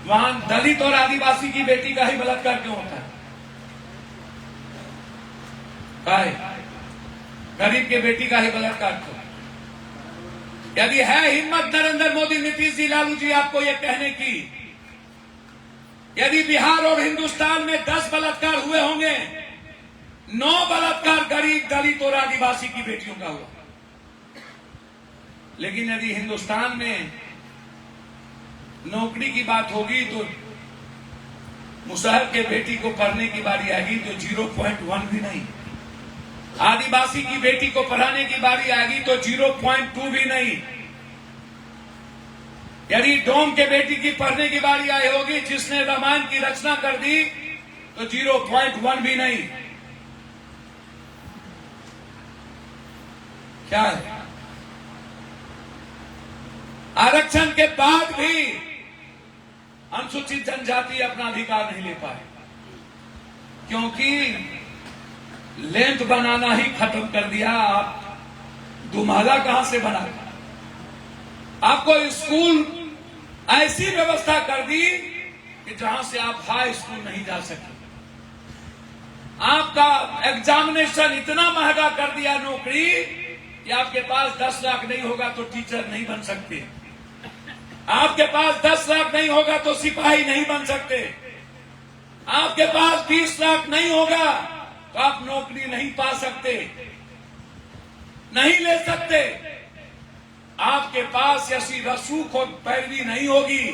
वहां दलित और आदिवासी की बेटी का ही बलात्कार क्यों होता है? गरीब के बेटी का ही बलात्कार क्यों? यदि है हिम्मत नरेंद्र मोदी, नीतीश जी, लालू जी आपको यह कहने की, यदि बिहार और हिंदुस्तान में 10 बलात्कार हुए होंगे, 9 बलात्कार गरीब, दलित और आदिवासी की बेटियों का हुआ। लेकिन यदि हिंदुस्तान में नौकरी की बात होगी तो मुसहर के बेटी को पढ़ने की बारी आएगी तो 0.1 भी नहीं, आदिवासी की बेटी को पढ़ाने की बारी आएगी तो 0.2 भी नहीं, यदि डोम के बेटी की पढ़ने की बारी आई होगी जिसने रामायण की रचना कर दी तो 0.1 भी नहीं। क्या है? आरक्षण के बाद भी अनुसूचित जनजाति अपना अधिकार नहीं ले पाए, क्योंकि लेंथ बनाना ही खत्म कर दिया। आप दुमाला कहां से बना? आपको स्कूल ऐसी व्यवस्था कर दी कि जहां से आप हाई स्कूल नहीं जा सके। आपका एग्जामिनेशन इतना महंगा कर दिया, नौकरी, कि आपके पास 10 लाख नहीं होगा तो टीचर नहीं बन सकते, आपके पास 10 लाख नहीं होगा तो सिपाही नहीं बन सकते, आपके पास 20 लाख नहीं होगा तो आप नौकरी नहीं पा सकते, नहीं ले सकते। आपके पास ऐसी रसूख और पैरवी नहीं होगी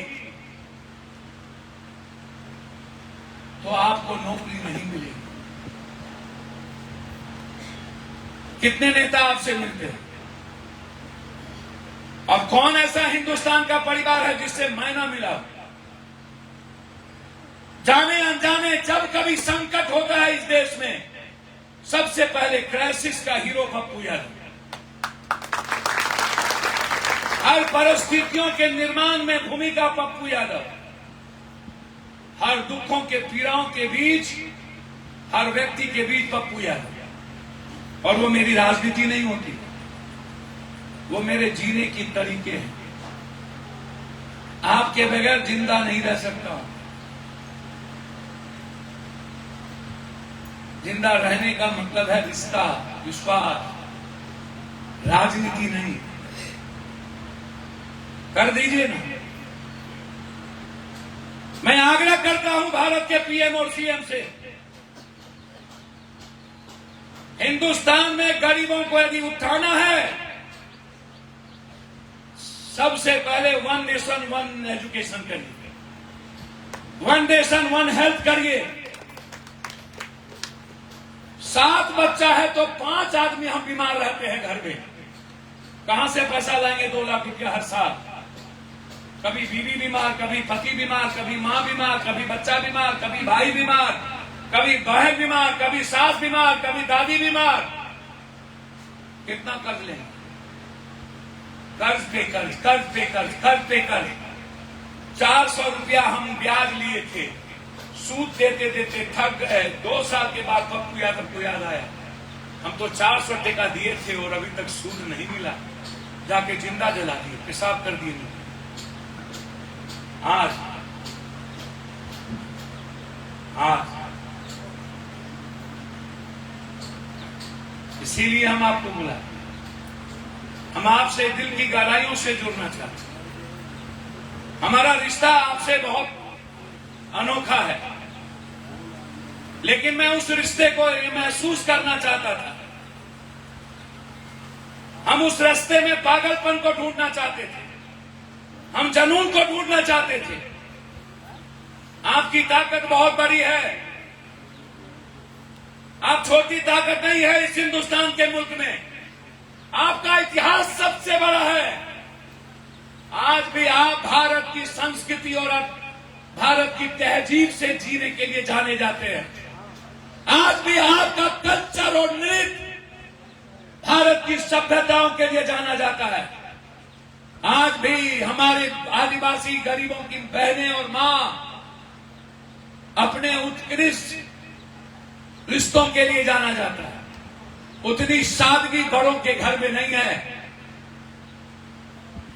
तो आपको नौकरी नहीं मिलेगी। कितने नेता आपसे मिलते हैं? और कौन ऐसा हिंदुस्तान का परिवार है जिससे मैना मिला? जाने अनजाने जब कभी संकट होता है इस देश में, सबसे पहले क्राइसिस का हीरो पप्पू यादव। हर परिस्थितियों के निर्माण में भूमिका पप्पू यादव, हर दुखों के पीड़ाओं के बीच, हर व्यक्ति के बीच पप्पू यादव। और वो मेरी राजनीति नहीं होती, वो मेरे जीने की तरीके हैं। आपके बगैर जिंदा नहीं रह सकता। जिंदा रहने का मतलब है रिश्ता, विश्वास, राजनीति नहीं। कर दीजिए ना। मैं आग्रह करता हूं भारत के पीएम और सीएम से, हिंदुस्तान में गरीबों को यदि उठाना है, सबसे पहले 1 नेशन 1 एजुकेशन करिए, 1 नेशन 1 हेल्थ करिए। 7 बच्चा है तो 5 आदमी हम बीमार रहते हैं घर में। कहां से पैसा लाएंगे 2 लाख रुपया हर साल? कभी बीवी बीमार, कभी पति बीमार, कभी मां बीमार, कभी बच्चा बीमार, कभी भाई बीमार, कभी बहन बीमार, कभी सास बीमार, कभी दादी बीमार। कितना कर्ज लेंगे? कर्ज पे कर्ज, कर्ज पे कर्ज, कर्ज पे कर्ज। 400 रुपया हम ब्याज लिए थे, सूद देते देते थक गए। 2 साल के बाद पप्पू यादव को याद आया हम तो 400 टका दिए थे और अभी तक सूद नहीं मिला, जाके जिंदा जला दिए, पेशाब कर दिए। आज इसीलिए हम आपको बुलाए। हम आपसे दिल की गहराइयों से जुड़ना चाहते हैं। हमारा रिश्ता आपसे बहुत अनोखा है, लेकिन मैं उस रिश्ते को महसूस करना चाहता था। हम उस रास्ते में पागलपन को ढूंढना चाहते थे, हम जुनून को ढूंढना चाहते थे। आपकी ताकत बहुत बड़ी है, आप छोटी ताकत नहीं है इस हिंदुस्तान के मुल्क में। आपका इतिहास सबसे बड़ा है। आज भी आप भारत की संस्कृति और भारत की तहजीब से जीने के लिए जाने जाते हैं। आज भी आपका कल्चर और नृत्य भारत की सभ्यताओं के लिए जाना जाता है। आज भी हमारे आदिवासी गरीबों की बहनें और मां अपने उत्कृष्ट रिश्तों के लिए जाना जाता है। उतनी सादगी बड़ों के घर में नहीं है।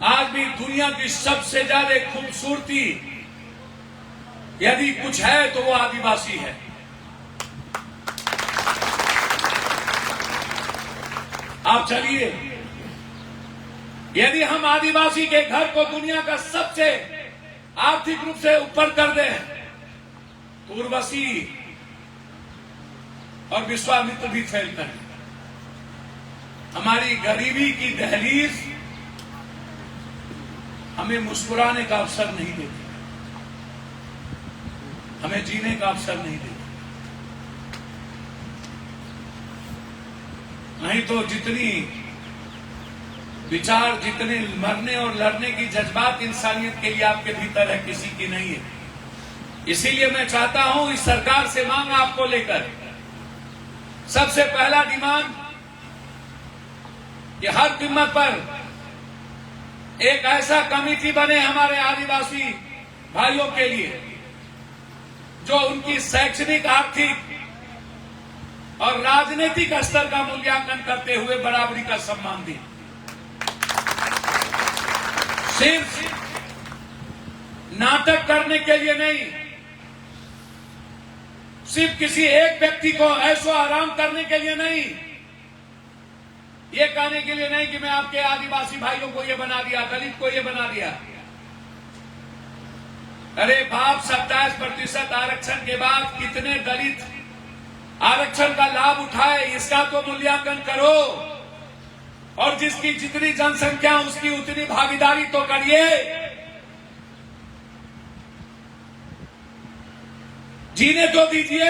आज भी दुनिया की सबसे ज्यादा खूबसूरती यदि कुछ है तो वो आदिवासी है। आप चलिए, यदि हम आदिवासी के घर को दुनिया का सबसे आर्थिक रूप से ऊपर कर दें तो उर्वशी और विश्वामित्र भी फैलते हैं। हमारी गरीबी की दहलीज हमें मुस्कुराने का अवसर नहीं देती, हमें जीने का अवसर नहीं देती। नहीं तो जितनी विचार, जितने मरने और लड़ने की जज्बात इंसानियत के लिए आपके भीतर है, किसी की नहीं है। इसीलिए मैं चाहता हूं इस सरकार से मांग आपको लेकर, सबसे पहला डिमांड कि हर कीमत पर एक ऐसा कमेटी बने हमारे आदिवासी भाइयों के लिए जो उनकी शैक्षणिक, आर्थिक और राजनीतिक स्तर का मूल्यांकन करते हुए बराबरी का सम्मान दे। सिर्फ नाटक करने के लिए नहीं, सिर्फ किसी एक व्यक्ति को ऐशो आराम करने के लिए नहीं, ये कहने के लिए नहीं कि मैं आपके आदिवासी भाइयों को ये बना दिया, दलित को ये बना दिया। अरे बाप, 27% आरक्षण के बाद कितने दलित आरक्षण का लाभ उठाए, इसका तो मूल्यांकन करो। और जिसकी जितनी जनसंख्या उसकी उतनी भागीदारी तो करिए। जीने तो दीजिए।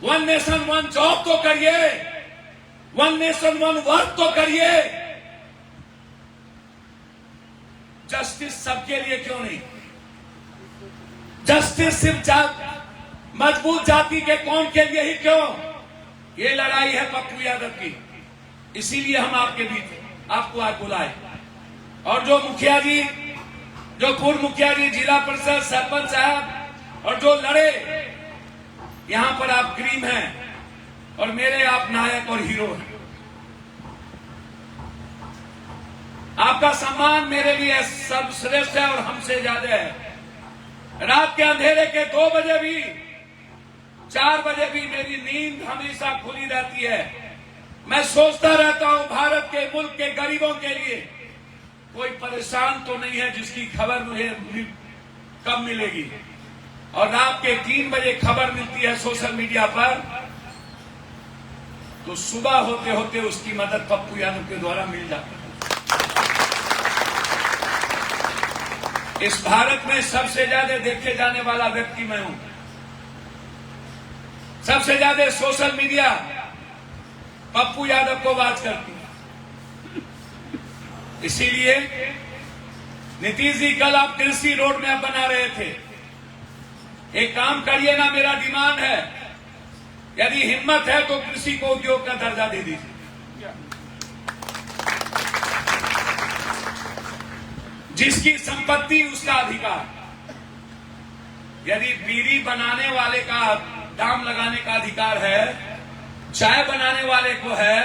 वन नेशन वन जॉब तो करिए, वन नेशन वन वर्क तो करिए। जस्टिस सबके लिए क्यों नहीं? जस्टिस सिर्फ मजबूत जाति के कौम के लिए ही क्यों? ये लड़ाई है पप्पू यादव की। इसीलिए हम आपके बीच आपको आज बुलाए। और जो मुखिया जी, जो पूर्व मुखिया जी, जिला परिषद, सरपंच साहब और जो लड़े, यहां पर आप क्रीम हैं और मेरे आप नायक और हीरो हैं। आपका सम्मान मेरे लिए सर्वश्रेष्ठ है और हमसे ज्यादा है। रात के अंधेरे के 2 बजे भी, 4 बजे भी मेरी नींद हमेशा खुली रहती है। मैं सोचता रहता हूं भारत के मुल्क के गरीबों के लिए कोई परेशान तो नहीं है जिसकी खबर मुझे कब मिलेगी। और रात के 3 बजे खबर मिलती है सोशल मीडिया पर, तो सुबह होते होते उसकी मदद पप्पू यादव के द्वारा मिल जाती है। इस भारत में सबसे ज्यादा देखे जाने वाला व्यक्ति मैं हूं। सबसे ज्यादा सोशल मीडिया पप्पू यादव को बात करती है। इसीलिए नीतीश जी, कल आप कृषि रोड मैप बना रहे थे, एक काम करिए ना, मेरा डिमांड है, यदि हिम्मत है तो कृषि को उद्योग का दर्जा दे दीजिए। जिसकी संपत्ति उसका अधिकार। यदि बीड़ी बनाने वाले का दाम लगाने का अधिकार है, चाय बनाने वाले को है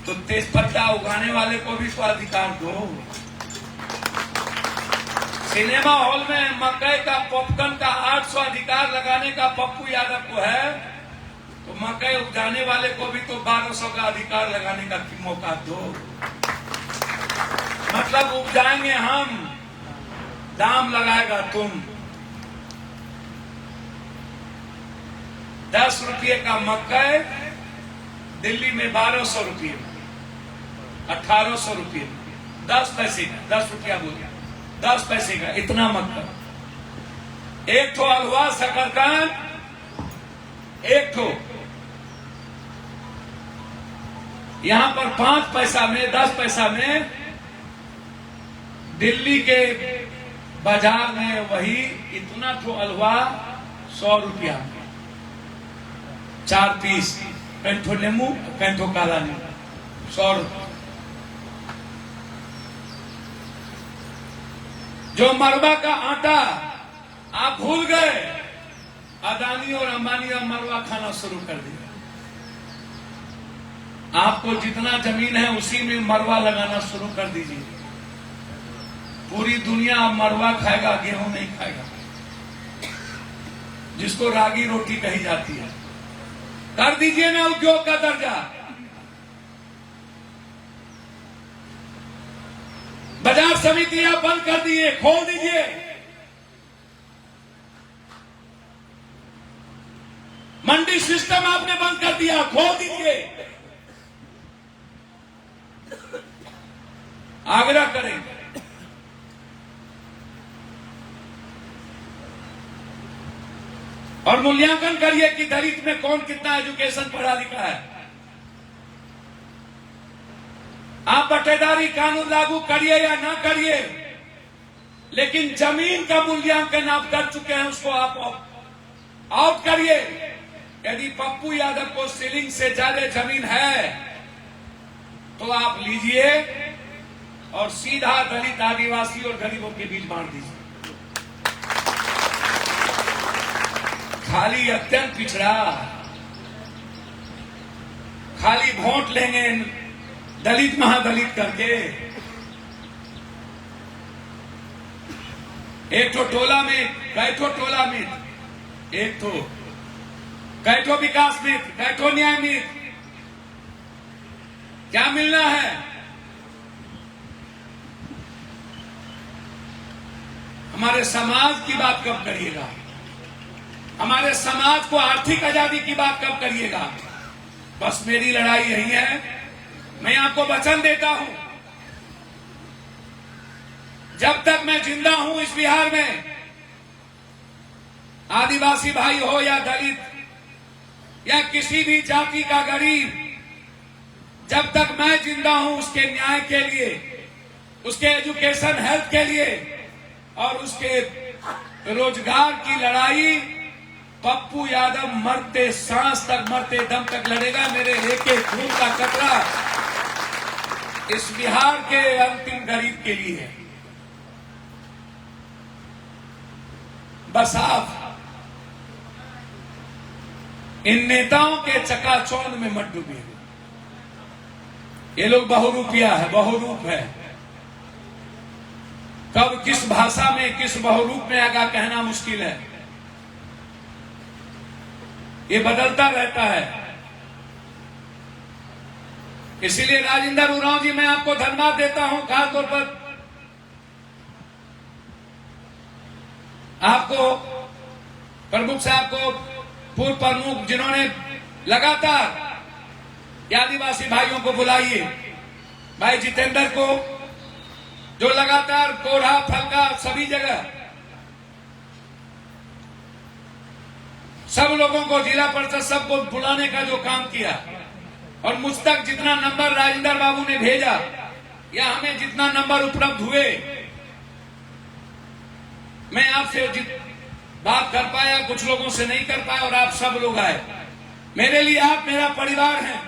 तो तेजपत्ता उगाने वाले को भी तो अधिकार दो। सिनेमा हॉल में मकई का पॉपकॉर्न का 800 अधिकार लगाने का पप्पू यादव को है तो मकई उपजाने वाले को भी तो 1200 का अधिकार लगाने का मौका दो। मतलब उपजाएंगे हम, दाम लगाएगा तुम। 10 रुपये का मकई दिल्ली में 1200 रुपये, 1800 रुपये, 10 पैसे का, 10 रुपया बोलिए, 10 पैसे का इतना मकई। एक ठो हलवा शकरकंद, एक ठो यहां पर 5 पैसा में, 10 पैसा में, दिल्ली के बाजार में वही इतना ठो हलवा 100 रुपया, 4 पीस, कैंठो नींबू, कैंठो काला नींबू, 100 रुपया। जो मरवा का आटा आप भूल गए, अदानी और अंबानी अब मरवा खाना शुरू कर दिया। आपको जितना जमीन है उसी में मरवा लगाना शुरू कर दीजिए। पूरी दुनिया अब मरवा खाएगा, गेहूं नहीं खाएगा, जिसको रागी रोटी कही जाती है। कर दीजिए ना उद्योग का दर्जा। बाजार समिति आप बंद कर दिए, खोल दीजिए। मंडी सिस्टम आपने बंद कर दिया, खोल दीजिए। आग्रह करेंगे। और मूल्यांकन करिए कि दलित में कौन कितना एजुकेशन पढ़ा लिखा है। आप बटेदारी कानून लागू करिए या ना करिए, लेकिन जमीन का मूल्यांकन आप कर चुके हैं, उसको आप आउट करिए। यदि पप्पू यादव को सीलिंग से ज्यादा जमीन है तो आप लीजिए और सीधा दलित, आदिवासी और गरीबों के बीच बांट दीजिए। खाली अत्यंत पिछड़ा, खाली वोट लेंगे दलित महादलित करके। एक तो टोला में, कैठो टोला में, एक तो कैठो विकास में, कैठो न्याय में, क्या मिलना है? हमारे समाज की बात कब करिएगा? हमारे समाज को आर्थिक आजादी की बात कब करिएगा? बस मेरी लड़ाई यही है। मैं आपको वचन देता हूं, जब तक मैं जिंदा हूं इस बिहार में, आदिवासी भाई हो या दलित या किसी भी जाति का गरीब, जब तक मैं जिंदा हूं उसके न्याय के लिए, उसके एजुकेशन हेल्थ के लिए और उसके रोजगार की लड़ाई पप्पू यादव मरते सांस तक, मरते दम तक लड़ेगा। मेरे एक एक खून का कतरा इस बिहार के अंतिम गरीब के लिए है। बस आप इन नेताओं के चकाचौंध में मत डूबिए। ये लोग बहुरूपिया है, बहुरूप है। कब किस भाषा में, किस बहुरूप में आगा कहना मुश्किल है। ये बदलता रहता है। इसीलिए राजेंद्र उरांव जी, मैं आपको धन्यवाद देता हूं, खासतौर पर आपको, प्रमुख साहब को, पूर्व प्रमुख, जिन्होंने लगातार आदिवासी भाइयों को बुलाइए, भाई जितेंद्र को, जो लगातार कोढ़ा फलका सभी जगह सब लोगों को, जिला परिषद सबको बुलाने का जो काम किया, और मुझ तक जितना नंबर राजेंद्र बाबू ने भेजा या हमें जितना नंबर उपलब्ध हुए, मैं आपसे बात कर पाया, कुछ लोगों से नहीं कर पाया, और आप सब लोग आए। मेरे लिए आप मेरा परिवार हैं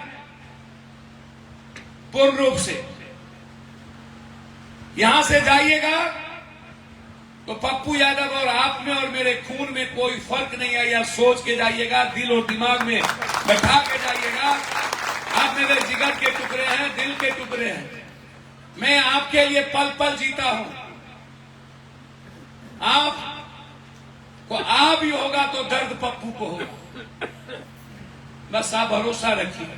पूर्ण रूप से। यहां से जाइएगा तो पप्पू यादव और आप में और मेरे खून में कोई फर्क नहीं है, यह सोच के जाइएगा, दिल और दिमाग में बैठा के जाइएगा। आप मेरे जिगर के टुकड़े हैं, दिल के टुकड़े हैं। मैं आपके लिए पल पल जीता हूं। आप को आ भी होगा तो दर्द पप्पू को होगा। बस आप भरोसा रखिए।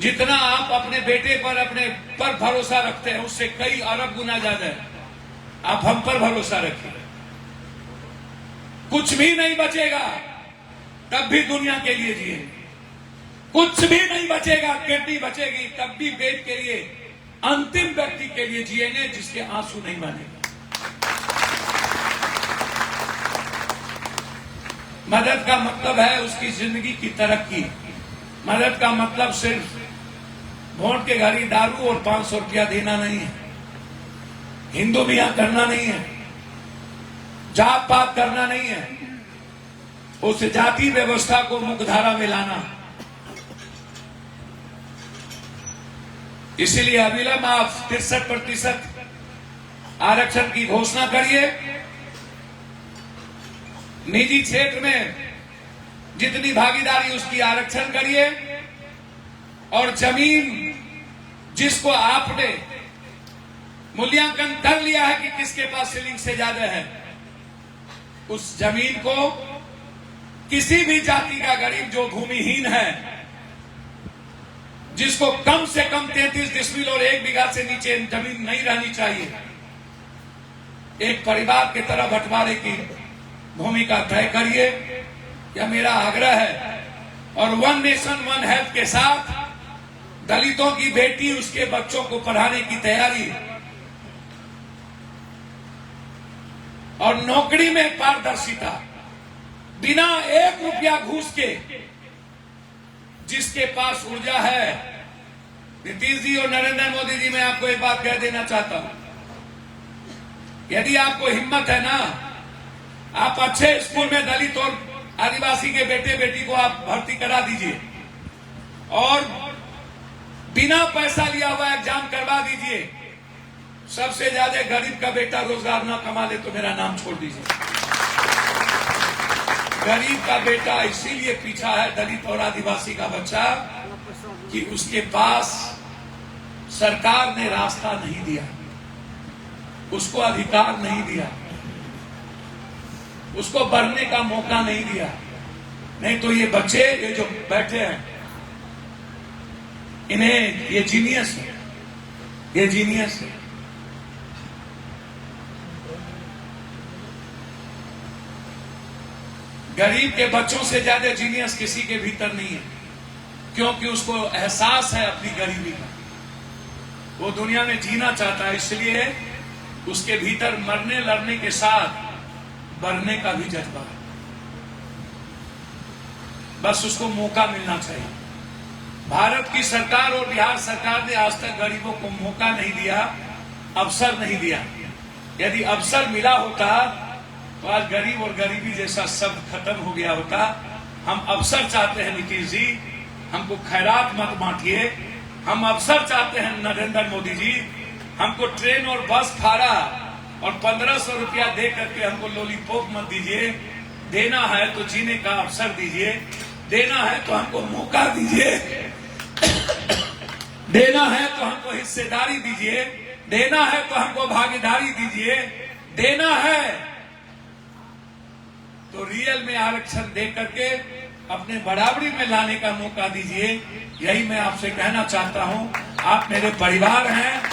जितना आप अपने बेटे पर, अपने पर भरोसा रखते हैं, उससे कई अरब गुना ज्यादा है आप हम पर भरोसा रखिए। कुछ भी नहीं बचेगा तब भी दुनिया के लिए जिए, कुछ भी नहीं बचेगा, किडनी बचेगी तब भी पेट के लिए, अंतिम व्यक्ति के लिए जिएंगे जिसके आंसू नहीं बनेगा। मदद का मतलब है उसकी जिंदगी की तरक्की। मदद का मतलब सिर्फ वोट के घड़ी दारू और 500 रुपया देना नहीं है, हिंदू मियां करना नहीं है, जात पात करना नहीं है, उस जाति व्यवस्था को मुख्यधारा में लाना। इसीलिए अविलंब आप 63% आरक्षण की घोषणा करिए। निजी क्षेत्र में जितनी भागीदारी उसकी आरक्षण करिए, और जमीन जिसको आपने मूल्यांकन कर लिया है कि किसके पास सीलिंग से ज्यादा है, उस जमीन को किसी भी जाति का गरीब जो भूमिहीन है, जिसको कम से कम 33 डिसमिल और 1 बीघा से नीचे जमीन नहीं रहनी चाहिए, एक परिवार की तरह बंटवारे की भूमिका तय करिए। यह मेरा आग्रह है। और 1 नेशन 1 हेल्थ के साथ दलितों की बेटी, उसके बच्चों को पढ़ाने की तैयारी, और नौकरी में पारदर्शिता, बिना 1 रुपया घूस के। जिसके पास ऊर्जा है, नीतीश जी और नरेंद्र मोदी जी, मैं आपको एक बात कह देना चाहता हूं, यदि आपको हिम्मत है ना, आप अच्छे स्कूल में दलित और आदिवासी के बेटे बेटी को आप भर्ती करा दीजिए, और बिना पैसा लिया हुआ एग्जाम करवा दीजिए। सबसे ज्यादा गरीब का बेटा रोजगार ना कमा ले तो मेरा नाम छोड़ दीजिए। गरीब का बेटा इसीलिए पीछा है, दलित और आदिवासी का बच्चा, कि उसके पास सरकार ने रास्ता नहीं दिया, उसको अधिकार नहीं दिया, उसको बढ़ने का मौका नहीं दिया। नहीं तो ये बच्चे, ये जो बैठे हैं, इन्हें, ये जीनियस है, ये जीनियस है। गरीब के बच्चों से ज्यादा जीनियस किसी के भीतर नहीं है, क्योंकि उसको एहसास है अपनी गरीबी का, वो दुनिया में जीना चाहता है, इसलिए उसके भीतर मरने लड़ने के साथ बढ़ने का भी जज्बा है। बस उसको मौका मिलना चाहिए। भारत की सरकार और बिहार सरकार ने आज तक गरीबों को मौका नहीं दिया, अवसर नहीं दिया। यदि अवसर मिला होता तो आज गरीब और गरीबी जैसा शब्द खत्म हो गया होता। हम अवसर चाहते हैं नीतीश जी, हमको खैरात मत बांटिए। हम अवसर चाहते हैं नरेंद्र मोदी जी, हमको ट्रेन और बस भाड़ा और 1500 रुपया दे करके हमको लॉलीपॉप मत दीजिए। देना है तो जीने का अवसर दीजिए, देना है तो हमको मौका दीजिए, देना है तो हमको हिस्सेदारी दीजिए, देना है तो हमको भागीदारी दीजिए, देना है तो रियल में आरक्षण दे करके अपने बराबरी में लाने का मौका दीजिए। यही मैं आपसे कहना चाहता हूं। आप मेरे परिवार हैं,